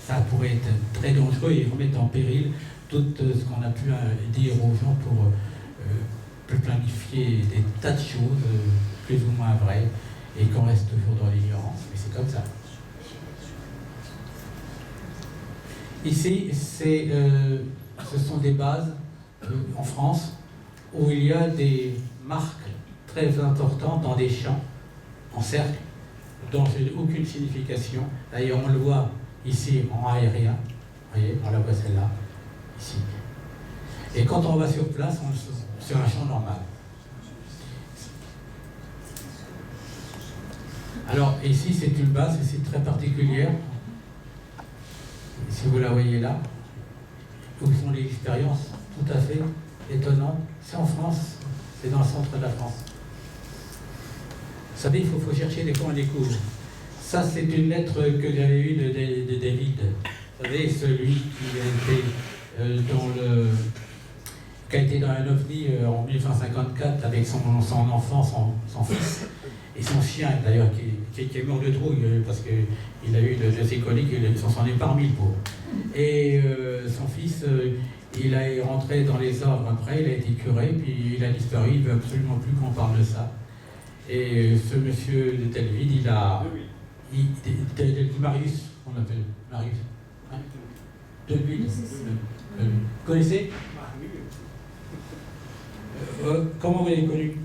Ça pourrait être très dangereux et remettre en péril tout ce qu'on a pu dire aux gens pour planifier des tas de choses plus ou moins vraies et qu'on reste toujours dans l'ignorance. Mais c'est comme ça. Ici, ce sont des bases en France où il y a des marques très importantes dans des champs, en cercle, dont aucune signification. D'ailleurs, on le voit ici en aérien. Vous voyez, on la voit celle-là, ici. Et quand on va sur place, c'est un champ normal. Alors, ici, c'est une base, et c'est très particulière. Si vous la voyez là, où sont les expériences tout à fait étonnantes. C'est en France, c'est dans le centre de la France. Vous savez, il faut chercher des fois on découvre. Ça, c'est une lettre que j'avais eue de David. Vous savez, celui qui a été dans un ovni en 1954 avec son enfant, son fils, et son chien, d'ailleurs, qui est mort de trouille parce qu'il a eu de ses coliques, il s'en est parmi le pauvre. Et son fils, il est rentré dans les ordres après, il a été curé, puis il a disparu, il ne veut absolument plus qu'on parle de ça. Et ce monsieur de Telvide, Marius, on l'appelle Marius. Hein, Delville. Vous connaissez? Comment vous l'avez connu?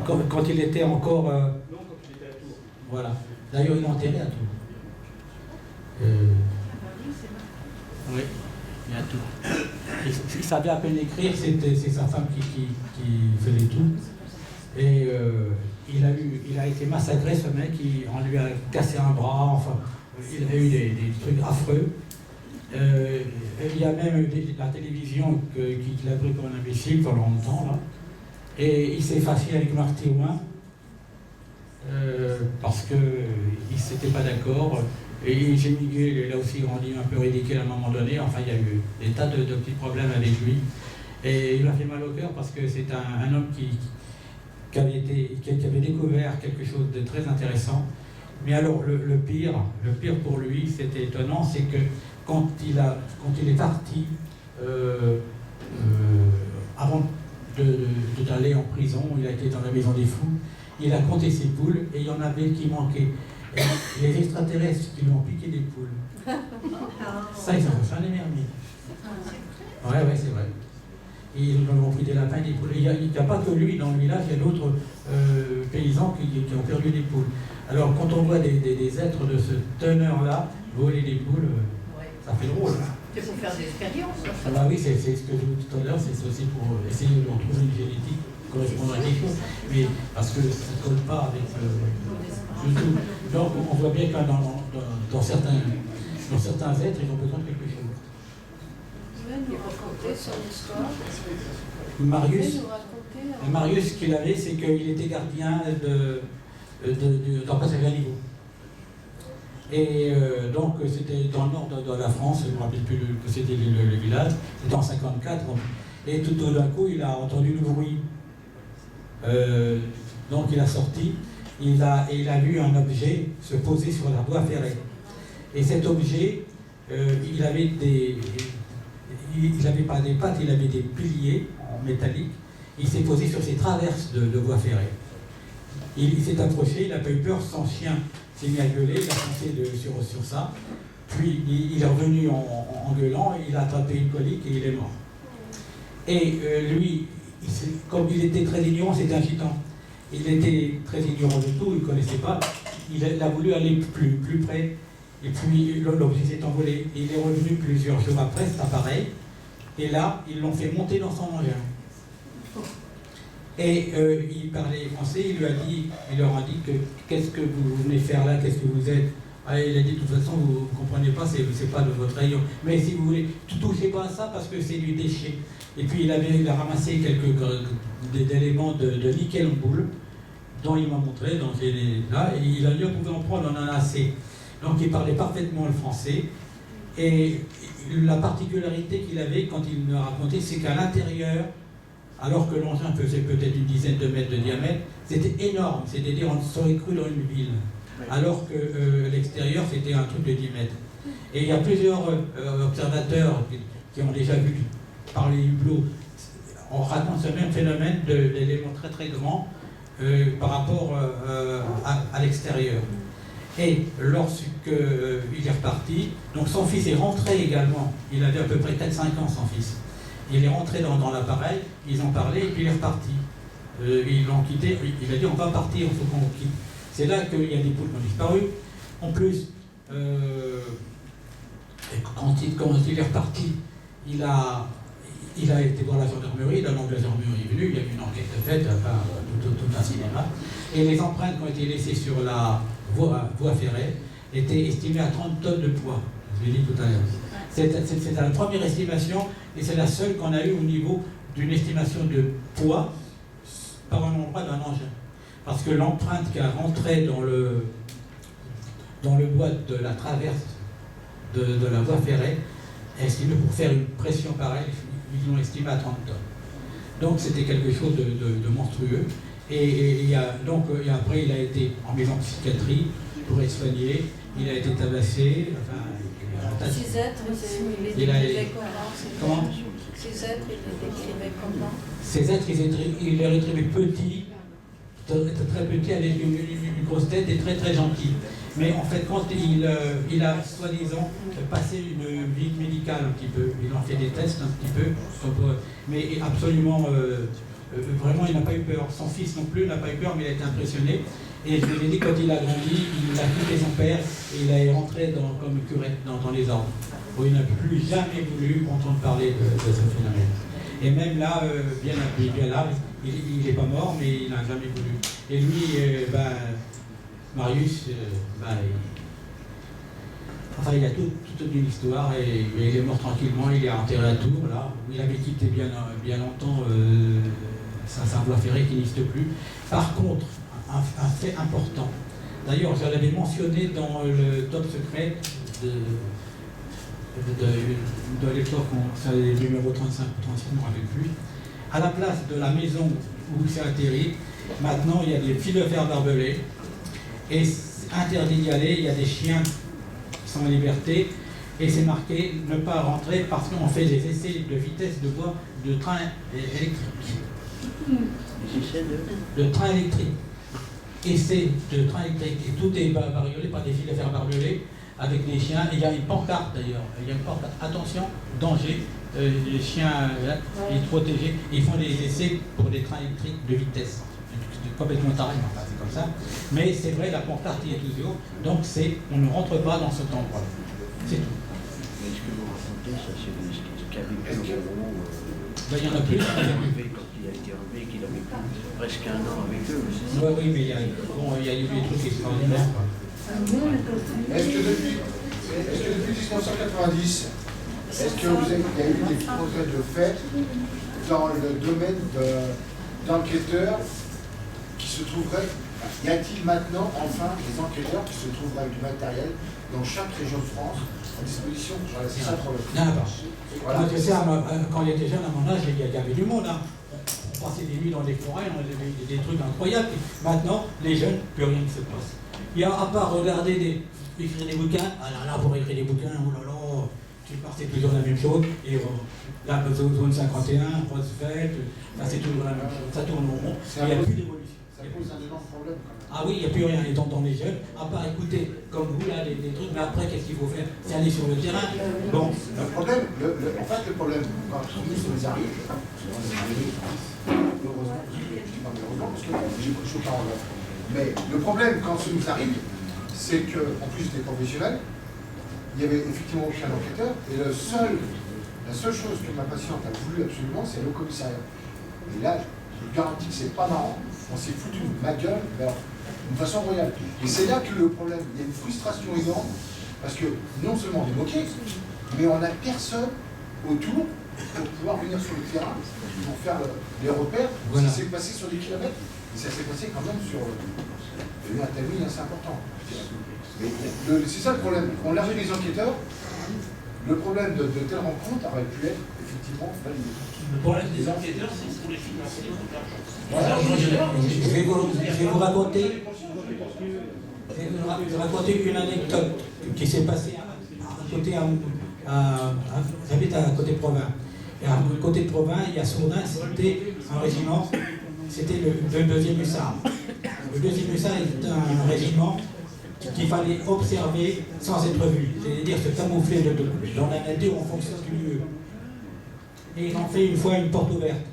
Quand il était encore... Non, quand il était à Tours. Voilà. D'ailleurs, il est enterré à Tours. Oui, il est à Tours. Il savait à peine écrire, c'est sa femme qui faisait tout. Et il a été massacré, ce mec, on lui a cassé un bras, enfin, il a eu des trucs affreux. Il y a même la télévision qui l'a pris comme un imbécile pendant longtemps, là. Et il s'est fâché avec Marc Théouin parce qu'il n'était pas d'accord. Et Gilles Miguel, il a aussi rendu un peu ridicule à un moment donné. Enfin, il y a eu des tas de petits problèmes avec lui. Et il m'a fait mal au cœur parce que c'est un homme qui avait découvert quelque chose de très intéressant. Mais alors, le pire pour lui, c'était étonnant, c'est que quand il est parti, avant d'aller en prison, il a été dans la maison des fous, il a compté ses poules et il y en avait qui manquaient. Et les extraterrestres qui lui ont piqué des poules. Ça, ils ont fait un émerveillé. Ouais, c'est vrai. Ils ont pris des lapins, des poules. Il n'y a pas que lui dans le village, il y a d'autres paysans qui ont perdu des poules. Alors, quand on voit des êtres de ce teneur-là voler des poules, ça fait drôle. C'est pour faire des expériences. Ah oui, c'est ce que je vous dis tout à l'heure, c'est aussi pour essayer de trouver une génétique correspondant à quelque chose. Mais parce que ça ne colle pas avec le tout. Donc, on voit bien que dans certains êtres, ils ont besoin de quelque chose. Vous pouvez nous raconter son histoire? Marius, ce qu'il avait, c'est qu'il était gardien dans Passage-à-Niveau. Et donc, c'était dans le nord de la France, je ne me rappelle plus que c'était le village, c'était en 54. Et tout d'un coup, il a entendu le bruit. Donc, il a sorti, il a vu un objet se poser sur la voie ferrée. Et cet objet, il avait pas des pattes, il avait des piliers en métallique. Il s'est posé sur ces traverses de voie ferrée. Il s'est approché, il n'a pas eu peur, son chien s'est mis à gueuler, il a foncé sur ça. Puis il est revenu en gueulant, il a attrapé une colique et il est mort. Et lui, comme il était très ignorant, c'était un gitan. Il était très ignorant de tout, il ne connaissait pas. Il a voulu aller plus près. Et puis l'objet s'est envolé. Il est revenu plusieurs jours après, c'est pas pareil. Et là, ils l'ont fait monter dans son engin. Et il parlait français, il leur a dit qu'est-ce que vous venez faire là, qu'est-ce que vous êtes? Ah, il a dit, de toute façon, vous ne comprenez pas, c'est pas de votre rayon. Mais si vous voulez, ne touchez pas à ça parce que c'est du déchet. Et puis il a ramassé quelques éléments de nickel en boule, dont il m'a montré, donc là, et il a dit on pouvait en prendre, on en a assez. Donc il parlait parfaitement le français. Et la particularité qu'il avait quand il me racontait, c'est qu'à l'intérieur, alors que l'engin faisait peut-être une dizaine de mètres de diamètre, c'était énorme, c'est-à-dire on serait cru dans une ville. Alors que l'extérieur, c'était un truc de 10 mètres. Et il y a plusieurs observateurs qui ont déjà vu par les hublots, on raconte ce même phénomène d'éléments très très grands par rapport à l'extérieur. Et lorsqu'il est reparti, donc son fils est rentré également, il avait à peu près 4-5 ans son fils. Il est rentré dans l'appareil, ils ont parlé et puis il est reparti. Ils l'ont quitté, il a dit on va partir, il faut qu'on quitte. C'est là qu'il y a des poules qui ont disparu. En plus, quand il est reparti, il a été voir la gendarmerie, la gendarmerie est venue, il y a eu une enquête faite, enfin, tout un cinéma. Et les empreintes qui ont été laissées sur la voie ferrée étaient estimées à 30 tonnes de poids. Je l'ai dit tout à l'heure. C'est la première estimation et c'est la seule qu'on a eue au niveau d'une estimation de poids par un endroit d'un engin. Parce que l'empreinte qui a rentré dans le bois de la traverse de la voie ferrée est estimée pour faire une pression pareille, ils l'ont estimé à 30 tonnes. Donc c'était quelque chose de monstrueux. Et après il a été en maison de psychiatrie pour être soigné, il a été tabassé, enfin... Ces êtres, il les décrivait comment? Ces êtres, il les décrivait comment? Ces êtres, il les décrivait petits, très petits, avec une grosse tête et très très gentil. Mais en fait, quand il a soi-disant passé une vie médicale un petit peu, il en fait des tests un petit peu, mais absolument, vraiment, il n'a pas eu peur. Son fils non plus n'a pas eu peur, mais il a été impressionné. Et je lui ai dit, quand il a grandi, il a quitté son père et il est rentré comme curé dans les ordres. Où il n'a plus jamais voulu entendre parler de ce phénomène. Et même là, bien là, il n'est pas mort, mais il n'a jamais voulu. Et lui, Marius, il a toute une histoire et il est mort tranquillement, il est enterré à Tours, là, où il avait quitté bien longtemps sa voie ferrée qui n'existe plus. Par contre, un fait important, d'ailleurs je l'avais mentionné dans le top secret de l'époque, c'est le numéro 35-36, je ne me rappelle plus. À la place de la maison où c'est atterri, maintenant il y a des fils de fer barbelés et c'est interdit d'y aller, il y a des chiens qui sont en liberté et c'est marqué ne pas rentrer parce qu'on fait des essais de vitesse de voie de train électrique. De train électrique. Essai de train électrique et tout est bariolé par des fils de fer barbelés avec des chiens. Et il y a une pancarte d'ailleurs, il y a une pancarte, attention, danger, les chiens ils protégés, ils font des essais pour des trains électriques de vitesse. Complètement taré, enfin c'est comme ça. Mais c'est vrai, la pancarte y est toujours, donc on ne rentre pas dans cet endroit. C'est tout. Mais ce que vous racontez, ça c'est qu'avec le il y en a plus. Quand il a été enlevé, qu'il a vécu presque un an avec eux. Oui, mais il y a eu des trucs extraordinaires. Est-ce que depuis 1990, est-ce qu'il y a eu des progrès de fait dans le domaine d'enquêteurs qui se trouveraient, y a-t-il maintenant enfin des enquêteurs qui se trouveraient avec du matériel dans chaque région de France à disposition? C'est ça le problème. Voilà. Quand il était jeune, à mon âge, il y avait du monde. Hein. On passait des nuits dans les forêts, on avait des trucs incroyables. Maintenant, les jeunes, plus rien ne se passe. Il y a à part regarder écrire des bouquins, ah là là, pour écrire des bouquins, oh là là, tu partais toujours la même chose. Et là, zone 51, Roosevelt, là c'est toujours la même chose. Ça tourne au rond. Il n'y a plus d'évolution. Ça pose un énorme problème quand même. Ah oui, il n'y a plus rien étant dans les jeunes, à part écouter, comme vous, là, des trucs, mais après, qu'est-ce qu'il faut faire? C'est aller sur le terrain. Bon. Le problème, en fait, le problème, quand nous, ça nous arrive, heureusement, parce que j'ai beaucoup de parole. Mais le problème, quand ça nous arrive, c'est qu'en plus des professionnels, il n'y avait effectivement aucun enquêteur, et la seule chose que ma patiente a voulu absolument, c'est le commissariat. Et là, je vous garantis que c'est pas marrant. on s'est foutu de ma gueule, mais alors, d'une façon royale. Et c'est là que le problème, il y a une frustration énorme, parce que non seulement on est moqué, mais on n'a personne autour pour pouvoir venir sur le terrain, pour faire les repères. Voilà. Ça s'est passé sur des kilomètres, et ça s'est passé quand même sur un timing assez important. C'est ça le problème. On a vu les enquêteurs, le problème de telles rencontres aurait pu être effectivement validé. Le problème des enquêteurs, c'est pour les financer, je vais vous raconter une anecdote qui s'est passée à côté j'habite à côté de Provins. Et à côté de Provins, il y a Sourdin, c'était un régiment, c'était le 2e hussard. Le 2e hussard est un régiment qu'il fallait observer sans être vu, c'est-à-dire se camoufler dans la nature en fonction du lieu. Et ils ont fait une fois une porte ouverte.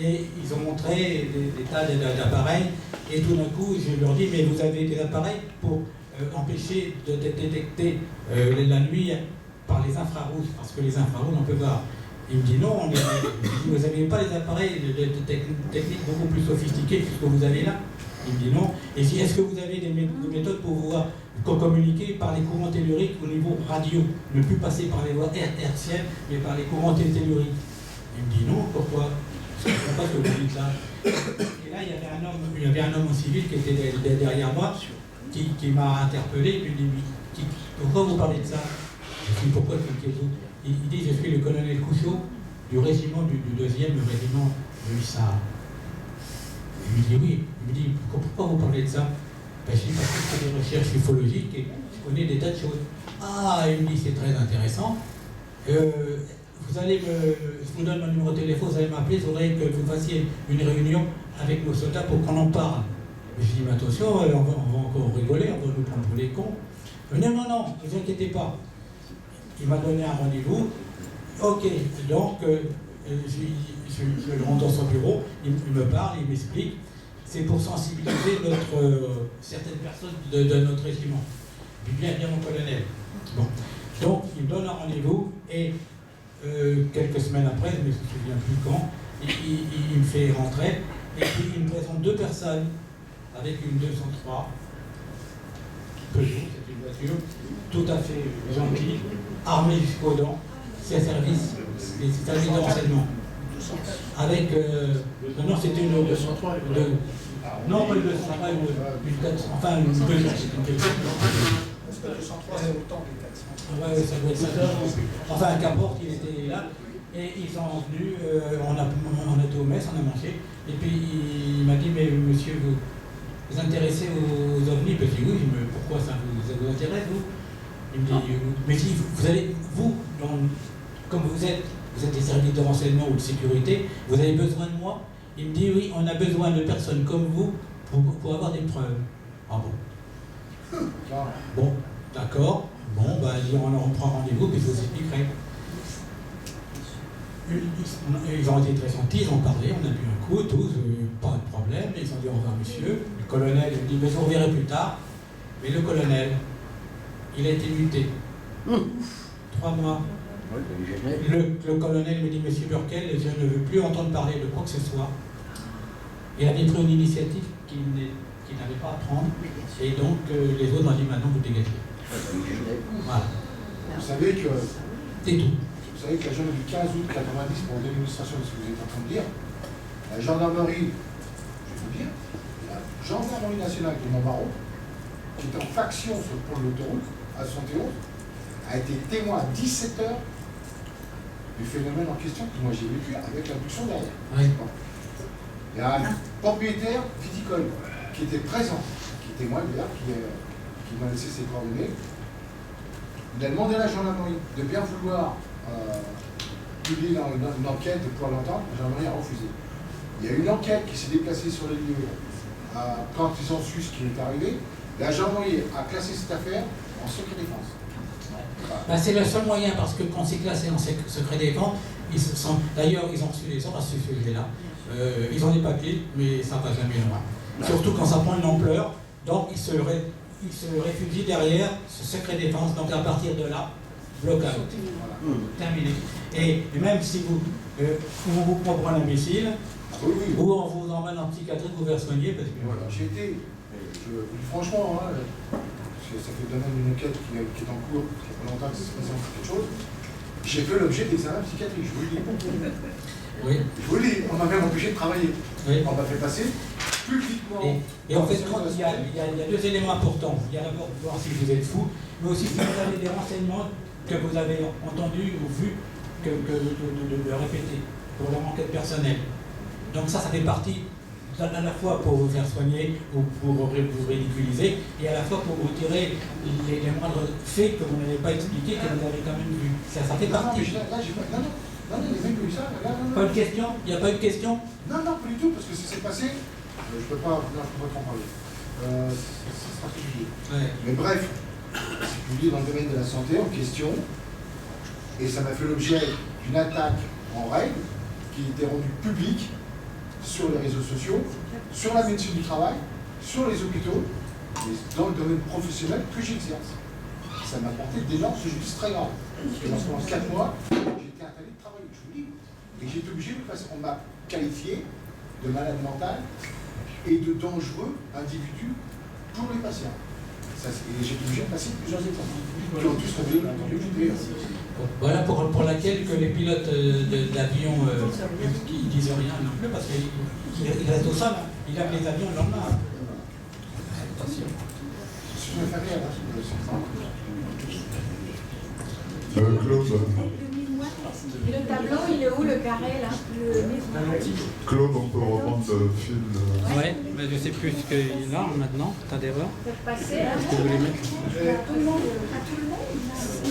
Et ils ont montré des tas d'appareils, et tout d'un coup, je leur dis, mais vous avez des appareils pour empêcher de détecter la nuit par les infrarouges, parce que les infrarouges, on peut voir. Il me dit non, vous n'avez pas les appareils de techniques beaucoup plus sophistiquées que ce que vous avez là. Il me dit non. Et si, est-ce que vous avez des méthodes pour pouvoir communiquer par les courants telluriques au niveau radio, ne plus passer par les voies hertziennes, mais par les courants telluriques? Il me dit non, pourquoi? Je ne comprends pas ce que vous dites là. Et là, il y avait un homme en civil qui était derrière moi, qui m'a interpellé, il me dit, pourquoi vous parlez de ça? Je dis, pourquoi expliquez-vous? Il dit, je suis le colonel Couchot du régiment du 2e régiment de hussards. Il me dit oui. Il me dit, pourquoi vous parlez de ça? Ben, je dis, parce que je fais des recherches ufologiques et je connais des tas de choses. Ah, il me dit, c'est très intéressant. Vous allez je vous donne mon numéro de téléphone, vous allez m'appeler, je voudrais que vous fassiez une réunion avec nos soldats pour qu'on en parle. Je dis, mais attention, on va encore rigoler, on va nous prendre pour les cons. Non, ne vous inquiétez pas. Il m'a donné un rendez-vous. Ok, donc je le rentre dans son bureau, il me parle, il m'explique. C'est pour sensibiliser certaines personnes de notre régiment. Je dis bien mon colonel. Bon. Donc il me donne un rendez-vous et quelques semaines après, je ne me souviens plus quand, il me fait rentrer et puis il me présente 2 personnes avec une 203 Peugeot, c'est une voiture tout à fait gentille, armée jusqu'aux dents, c'est un service de renseignement. Avec, non, c'était une 203, non, pas une 203, une 400, enfin une Peugeot. Parce que 203, c'est autant que 400. Ouais, ça doit être ça. Enfin, qu'importe, il était là. Et ils sont venus, on était au mess, on a mangé. Et puis il m'a dit, mais monsieur, vous intéressez aux ovnis? Je dis oui, mais pourquoi ça vous intéresse, vous? Il me dit, mais si vous allez, comme vous êtes des services de renseignement ou de sécurité, vous avez besoin de moi? Il me dit, oui, on a besoin de personnes comme vous pour avoir des preuves. Ah bon? Bon, d'accord. Bon, bah, on prend rendez-vous, puis je vous expliquerai. Ils ont été très gentils, ils ont parlé, on a bu un coup, tous, pas de problème. Ils ont dit au revoir, monsieur. Le colonel, il dit, mais je vous reverrai plus tard. Mais le colonel, il a été muté. 3 mois. Le colonel me dit, monsieur Burkel, je ne veux plus entendre parler de quoi que ce soit. Il avait pris une initiative qu'il n'avait pas à prendre. Et donc, les autres m'ont dit, maintenant, vous dégagez. Voilà. Vous savez que... C'est tout. Vous savez que la journée du 15 août 90, pour l'illustration de ce que vous êtes en train de dire, la gendarmerie, je vais vous dire, la gendarmerie nationale de Montbarreau, qui est en faction sur le pont de l'autoroute, à 71, a été témoin à 17 heures du phénomène en question que moi j'ai vécu avec l'impulsion derrière. Oui. Il y a un propriétaire viticole qui était présent, qui est témoin d'ailleurs, qui m'a laissé ses coordonnées. Il a demandé à la gendarmerie de bien vouloir publier une enquête pour l'entendre. La gendarmerie a refusé. Il y a une enquête qui s'est déplacée sur les lieux quand ils ont su ce qui est arrivé. La gendarmerie a classé cette affaire en secret défense. Ben, c'est le seul moyen, parce que quand c'est classé en secret défense, d'ailleurs, ils ont reçu les ordres à ce sujet-là. Ils ont des papiers, mais ça ne va jamais loin. Surtout quand ça prend une ampleur. Donc, ils se réfugient derrière ce secret défense. Donc, à partir de là, blocage. Voilà. Terminé. Et même si on vous prend un imbécile, Oui. Ou on vous emmène en psychiatrie pour vous faire soigner parce que... Voilà, j'ai été, franchement, hein, ça fait 2 ans d'une enquête qui est en cours, ça fait longtemps que ça se passe quelque chose. J'ai fait l'objet d'examens psychiatriques, je vous le dis. Oui. Je vous le dis, on m'a même empêché de travailler. Oui. On m'a fait passer publiquement. Et en fait, il y a 2 éléments importants. Il y a d'abord voir si vous êtes fou, mais aussi si vous avez des renseignements que vous avez entendus ou vus de répéter pour leur enquête personnelle. Donc ça fait partie à la fois pour vous faire soigner ou pour vous ridiculiser, et à la fois pour vous tirer les moindres faits que vous n'avez pas expliqués, que vous avez quand même vus. Ça fait partie. Là, j'ai pas... Non, il n'y a même pas eu ça. Pas de question? Il n'y a pas eu de question? Non, pas du tout, parce que ce qui s'est passé, je ne peux pas trop en parler. Ça sera publié. Ouais. Mais bref, c'est publié dans le domaine de la santé en question, et ça m'a fait l'objet d'une attaque en règle qui était rendue publique sur les réseaux sociaux, sur la médecine du travail, sur les hôpitaux, et dans le domaine professionnel que j'exerce. Ça m'a apporté d'énormes préjudices très graves. Parce que pendant 4 mois, j'ai été interdit de travailler, je vous le dis. Et j'ai été obligé de passer. On m'a qualifié de malade mental et de dangereux individu pour les patients. Et j'ai été obligé de passer plusieurs étapes. Qui ont tous révélé l'intendu que j'étais. Voilà pour laquelle que les pilotes d'avion ils disent rien non plus, parce qu'il reste au sol, il a les avions le lendemain. Attention. Je me fais rire, Claude. Le tableau, il est où, le carré, là? Claude, on peut reprendre le film. Ouais, mais je ne sais plus ce qu'il y a maintenant, t'as des erreurs. Passer, là. Est-ce que vous voulez mettre Tout le monde.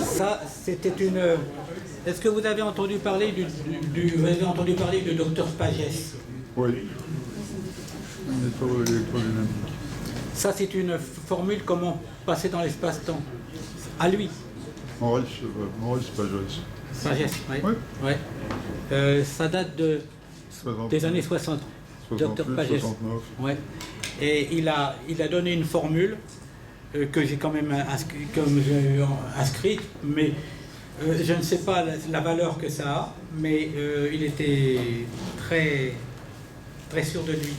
Ça, c'était une... Est-ce que vous avez entendu parler du docteur Pagès? Oui. Électrodynamique. Ça, c'est une formule comment passer dans l'espace-temps. À lui. Maurice Pagès. Pagès, oui. Oui. Ouais. Ça date des années 60. Docteur Pagès. 69. Ouais. Et il a donné une formule que j'ai quand même inscrite, mais je ne sais pas la valeur que ça a, mais il était très, très sûr de lui.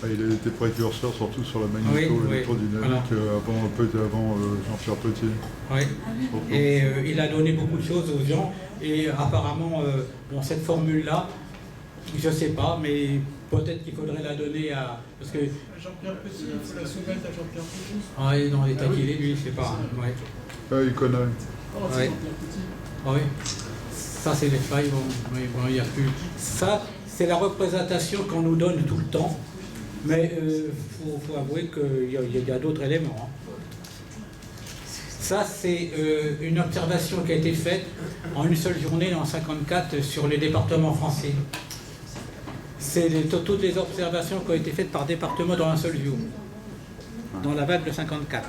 Il a été précurseur surtout sur la magnéto électrodynamique avant Jean-Pierre Petit. Oui. Et il a donné beaucoup de choses aux gens, et apparemment, cette formule-là, je ne sais pas, mais peut-être qu'il faudrait la donner à... Parce que... Jean-Pierre Petit, il faut la soumettre à Jean-Pierre Petit. Ah oui, dans l'état qu'il est, lui, je ne sais pas. Ouais. Ah, il connaît. Oh, c'est Jean-Pierre Petit. Ah oui. Ça, c'est les failles, il n'y a plus... Ça, c'est la représentation qu'on nous donne tout le temps, mais faut avouer qu'il y a d'autres éléments. Hein. Ça, c'est une observation qui a été faite en une seule journée en 1954 sur les départements français. C'est toutes les observations qui ont été faites par département dans un seul jour, dans la vague de 54.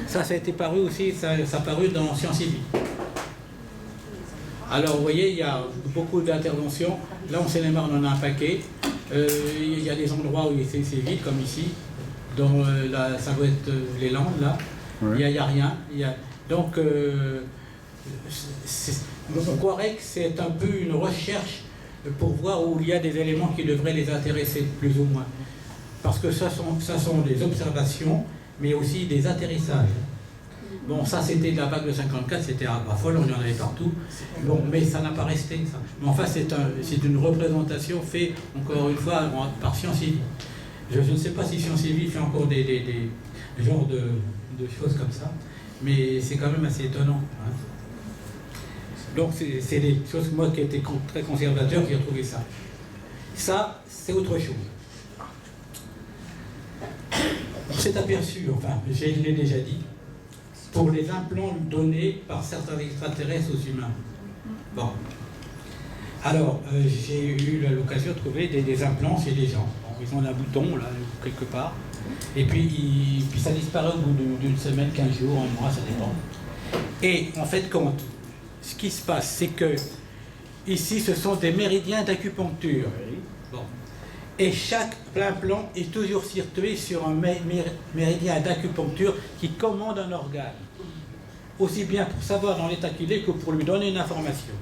Ça a été paru aussi, ça a paru dans Sciences et Vie. Alors, vous voyez, il y a beaucoup d'interventions. Là, en Seine-et-Marne, on en a un paquet. Il y a des endroits où c'est vide, comme ici. Dans ça doit être les Landes, là. Ouais. Il n'y a rien. Donc, on croirait que c'est un peu une recherche pour voir où il y a des éléments qui devraient les intéresser, plus ou moins. Parce que ça sont des observations, mais aussi des atterrissages. Bon, ça c'était de la vague de 54, c'était à folle, on y en avait partout. Bon, mais ça n'a pas resté, ça. Mais enfin, c'est une représentation faite, encore une fois, par Sciences et Vie. Je ne sais pas si Sciences et Vie fait encore des genres de choses comme ça, mais c'est quand même assez étonnant. Hein. Donc, c'est des choses, moi qui étais très conservateur, qui ai trouvé ça. Ça, c'est autre chose. On s'est aperçu, enfin, je l'ai déjà dit, pour les implants donnés par certains extraterrestres aux humains. Bon. Alors, j'ai eu l'occasion de trouver des implants chez des gens. Bon, ils ont un bouton, là, quelque part. Et puis ça disparaît au bout d'une semaine, 15 jours, un mois, ça dépend. Et en fait, compte, ce qui se passe, c'est que ici, ce sont des méridiens d'acupuncture. Bon. Et chaque implant est toujours situé sur un méridien d'acupuncture qui commande un organe. Aussi bien pour savoir dans l'état qu'il est que pour lui donner une information.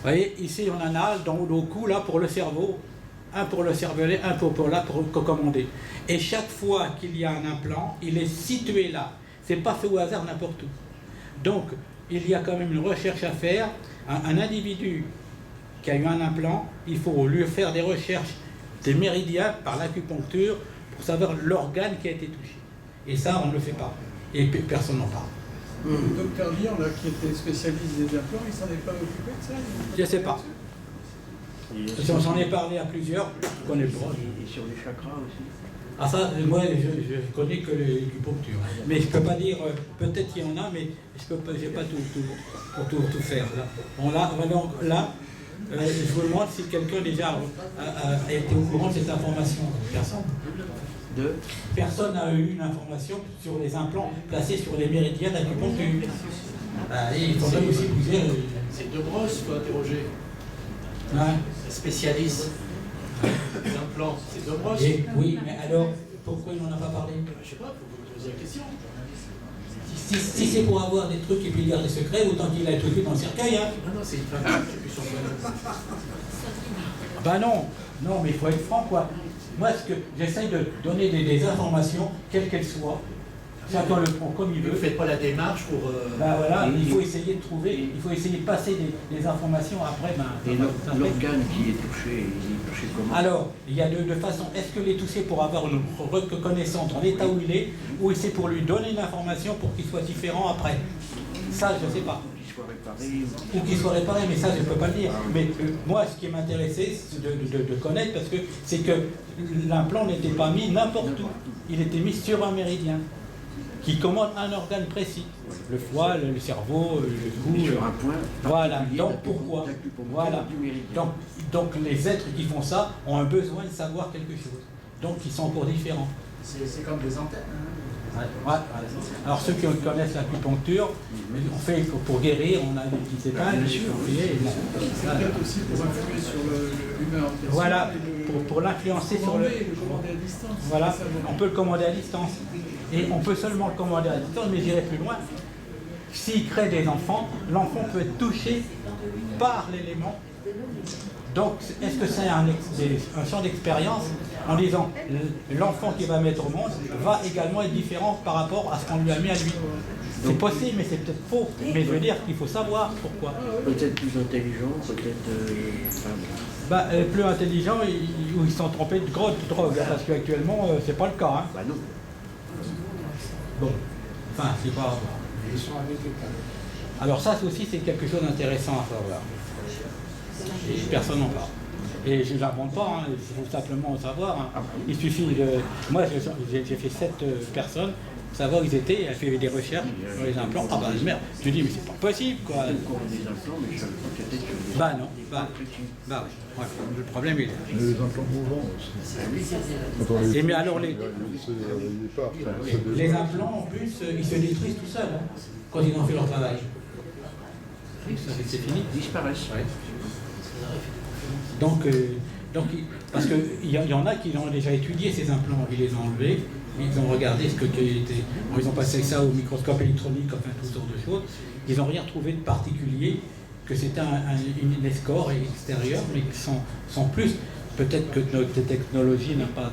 Vous voyez, ici on en a dans le cou là pour le cerveau, un pour le cervelet, un pour là pour commander. Et chaque fois qu'il y a un implant, il est situé là. C'est pas fait au hasard n'importe où. Donc il y a quand même une recherche à faire. Un individu qui a eu un implant, il faut lui faire des recherches des méridiens par l'acupuncture pour savoir l'organe qui a été touché. Et ça, on ne le fait pas. Et personne n'en parle. Le docteur Lyon, là, qui était spécialiste des implants, il s'en est pas occupé de ça? Je ne sais pas. On s'en est parlé à plusieurs, je connais pas. Et sur les chakras aussi. Ah ça, moi je connais que l'acupuncture. Mais je ne peux pas dire, peut-être qu'il y en a, mais je n'ai pas tout faire. Là, je vous demande si quelqu'un déjà a été au courant de cette information. Personne. Personne n'a eu une information sur les implants placés sur les méridiens d'acupuncture. Il faudrait aussi vous dire. C'est De Brosse, faut interroger. Ouais. Spécialiste des implants, c'est De Brosse. Oui, mais alors, pourquoi il n'en a pas parlé? Je ne sais pas, il faut vous poser la question. Si c'est pour avoir des trucs et puis garder secret, autant qu'il a tout fait dans le cercueil. Hein. Non, c'est une femme qui plus son Ben non, mais il faut être franc, quoi. Moi, ce que j'essaye de donner des informations, quelles qu'elles soient, chacun le prend comme il veut. Vous ne faites pas la démarche pour... Ben voilà, il faut essayer de trouver, il faut essayer de passer des informations après. Et l'organe qui est touché, il est touché comment? Alors, il y a deux façons. Est-ce que est touché pour avoir une reconnaissance dans l'état où il est, ou c'est pour lui donner une information pour qu'il soit différent après? Ça, je ne sais pas. Ou qu'il soit réparé, mais ça je ne peux pas le dire. Mais moi ce qui m'intéressait c'est de connaître, parce que c'est que l'implant n'était pas mis n'importe où, il était mis sur un méridien qui commande un organe précis, le foie, le cerveau, le cou. Sur un point. Voilà, donc pourquoi? Voilà. Donc les êtres qui font ça ont un besoin de savoir quelque chose, donc ils sont encore différents. C'est comme des antennes. Ouais. Alors ceux qui connaissent l'acupuncture, on fait pour guérir, on a des petites épingles, des courriers. C'est peut-être aussi pour influer sur l'humeur. Voilà, pour l'influencer sur le commander à distance. Voilà, on peut le commander à distance. Et on peut seulement le commander à distance, mais j'irai plus loin. S'il crée des enfants, l'enfant peut être touché par l'élément. Donc, est-ce que c'est un champ d'expérience en disant l'enfant qui va mettre au monde va également être différent par rapport à ce qu'on lui a mis à lui? C'est possible, mais c'est peut-être faux. Mais je veux dire qu'il faut savoir pourquoi. Peut-être plus intelligent, peut-être... plus intelligent, ou ils sont trompés de drogue, parce qu'actuellement, c'est pas le cas. Hein. Bah non. Bon, enfin, c'est pas... Alors ça aussi, c'est quelque chose d'intéressant à savoir. Et personne n'en parle. Et je ne l'invente pas, il faut simplement savoir. Hein. Il suffit de... Moi, j'ai fait 7 personnes, savoir où ils étaient, elle fait des recherches sur les implants. Ah bah merde, je dis mais c'est pas possible quoi. Bah non, oui. Le problème il est là. Les implants mouvants aussi. Et mais alors les implants en plus, ils se détruisent tout seuls hein, quand ils ont fait leur travail. C'est fini. Ils disparaissent. Ouais. Donc, parce qu'il y en a qui ont déjà étudié ces implants, ils les ont enlevés, ils ont regardé ce que était. Ils ont passé ça au microscope électronique, enfin toutes sortes de choses. Ils n'ont rien trouvé de particulier, que c'était une escorte extérieure, mais qui sont plus. Peut-être que notre technologie n'est pas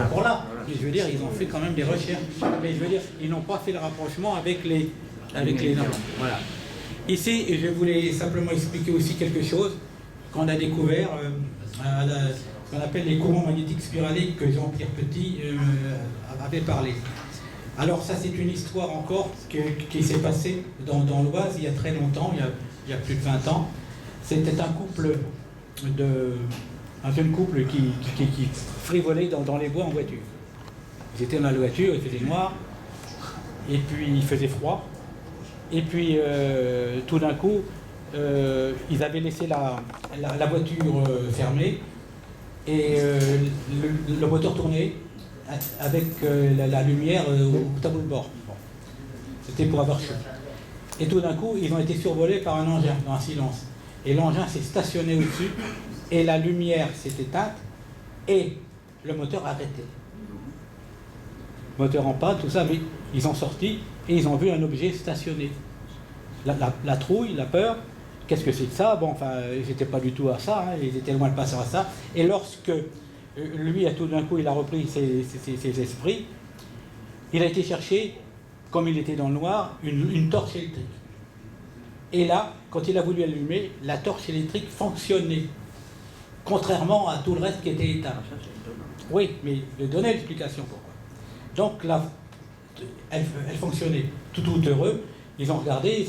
encore là. Mais je veux dire, ils ont fait quand même des recherches. Mais je veux dire, ils n'ont pas fait le rapprochement avec les implants. Voilà. Ici, je voulais simplement expliquer aussi quelque chose qu'on a découvert, ce qu'on appelle les courants magnétiques spiraliques que Jean-Pierre Petit avait parlé. Alors ça c'est une histoire encore qui s'est passée dans l'Oise il y a très longtemps, il y a plus de 20 ans. C'était un jeune couple qui frivolait dans les bois en voiture. Ils étaient dans la voiture, il faisait noir, et puis il faisait froid, et puis tout d'un coup, ils avaient laissé la voiture fermée et le moteur tournait avec la lumière au tableau de bord. Bon. C'était pour avoir chaud. Et tout d'un coup, ils ont été survolés par un engin dans un silence. Et l'engin s'est stationné au-dessus et la lumière s'est éteinte et le moteur a arrêté. Moteur en panne, tout ça, mais ils ont sorti et ils ont vu un objet stationné. La trouille, la peur. qu'est-ce que c'est que ça? Bon, enfin, ils n'étaient pas du tout à ça, hein, ils étaient loin de passer à ça. Et lorsque lui, tout d'un coup, il a repris ses esprits, il a été chercher, comme il était dans le noir, une torche électrique. Et là, quand il a voulu allumer, la torche électrique fonctionnait, contrairement à tout le reste qui était éteint. Oui, mais je donnais l'explication pourquoi. Donc là, elle fonctionnait tout heureux. Ils ont regardé,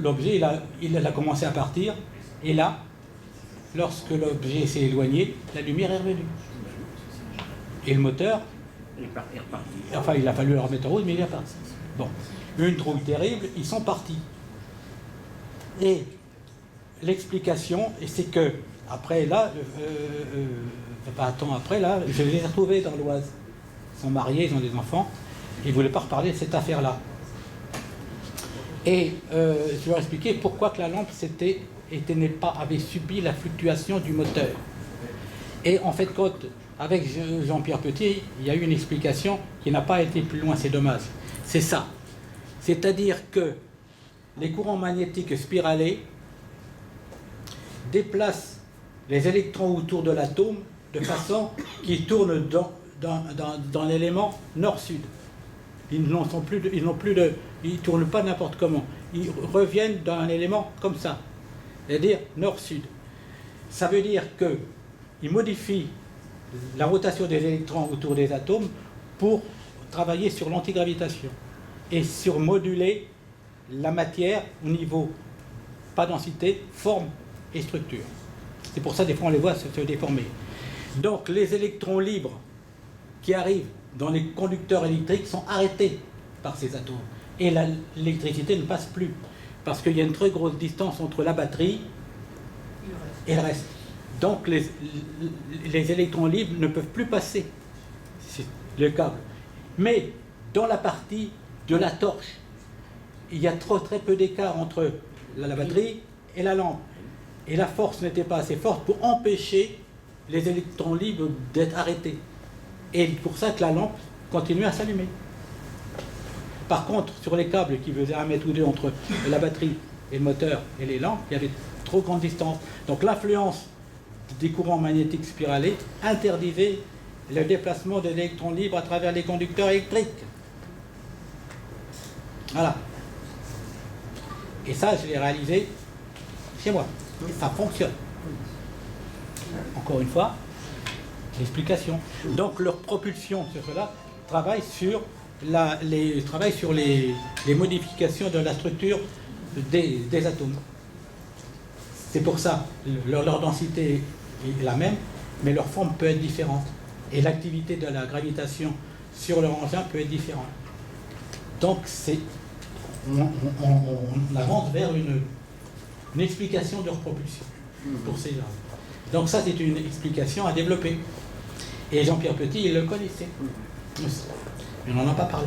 l'objet, il a commencé à partir. Et là, lorsque l'objet s'est éloigné, la lumière est revenue. Et le moteur, enfin, il a fallu le remettre en route, mais il est parti. Bon, une trouille terrible, ils sont partis. Et l'explication, c'est que, après, là, pas un temps après, là, je les ai retrouvés dans l'Oise. Ils sont mariés, ils ont des enfants. Ils ne voulaient pas reparler de cette affaire-là. Et je leur ai expliqué pourquoi que la lampe avait subi la fluctuation du moteur. Et en fait, avec Jean-Pierre Petit, il y a eu une explication qui n'a pas été plus loin, c'est dommage. C'est ça. C'est-à-dire que les courants magnétiques spiralés déplacent les électrons autour de l'atome de façon qu'ils tournent dans l'élément nord-sud. Ils ne tournent pas n'importe comment. Ils reviennent dans un élément comme ça, c'est-à-dire nord-sud. Ça veut dire qu'ils modifient la rotation des électrons autour des atomes pour travailler sur l'antigravitation et sur moduler la matière au niveau, pas densité, forme et structure. C'est pour ça des fois on les voit se déformer. Donc les électrons libres qui arrivent dans les conducteurs électriques sont arrêtés par ces atomes. Et l'électricité ne passe plus. Parce qu'il y a une très grosse distance entre la batterie et le reste. Donc les électrons libres ne peuvent plus passer le câble. Mais dans la partie de la torche, il y a très peu d'écart entre la batterie et la lampe. Et la force n'était pas assez forte pour empêcher les électrons libres d'être arrêtés. Et c'est pour ça que la lampe continue à s'allumer. Par contre, sur les câbles qui faisaient 1 mètre ou 2 entre la batterie et le moteur et les lampes, il y avait trop grande distance. Donc l'influence des courants magnétiques spiralés interdisait le déplacement des électrons libres à travers les conducteurs électriques. Voilà. Et ça, je l'ai réalisé chez moi. Et ça fonctionne. Encore une fois, l'explication. Donc leur propulsion sur cela travaille sur les modifications de la structure des atomes. C'est pour ça, leur densité est la même, mais leur forme peut être différente. Et l'activité de la gravitation sur leur engin peut être différente. Donc on avance vers une explication de leur propulsion pour ces gens. Donc ça, c'est une explication à développer. Et Jean-Pierre Petit, il le connaissait. Mais on n'en a pas parlé.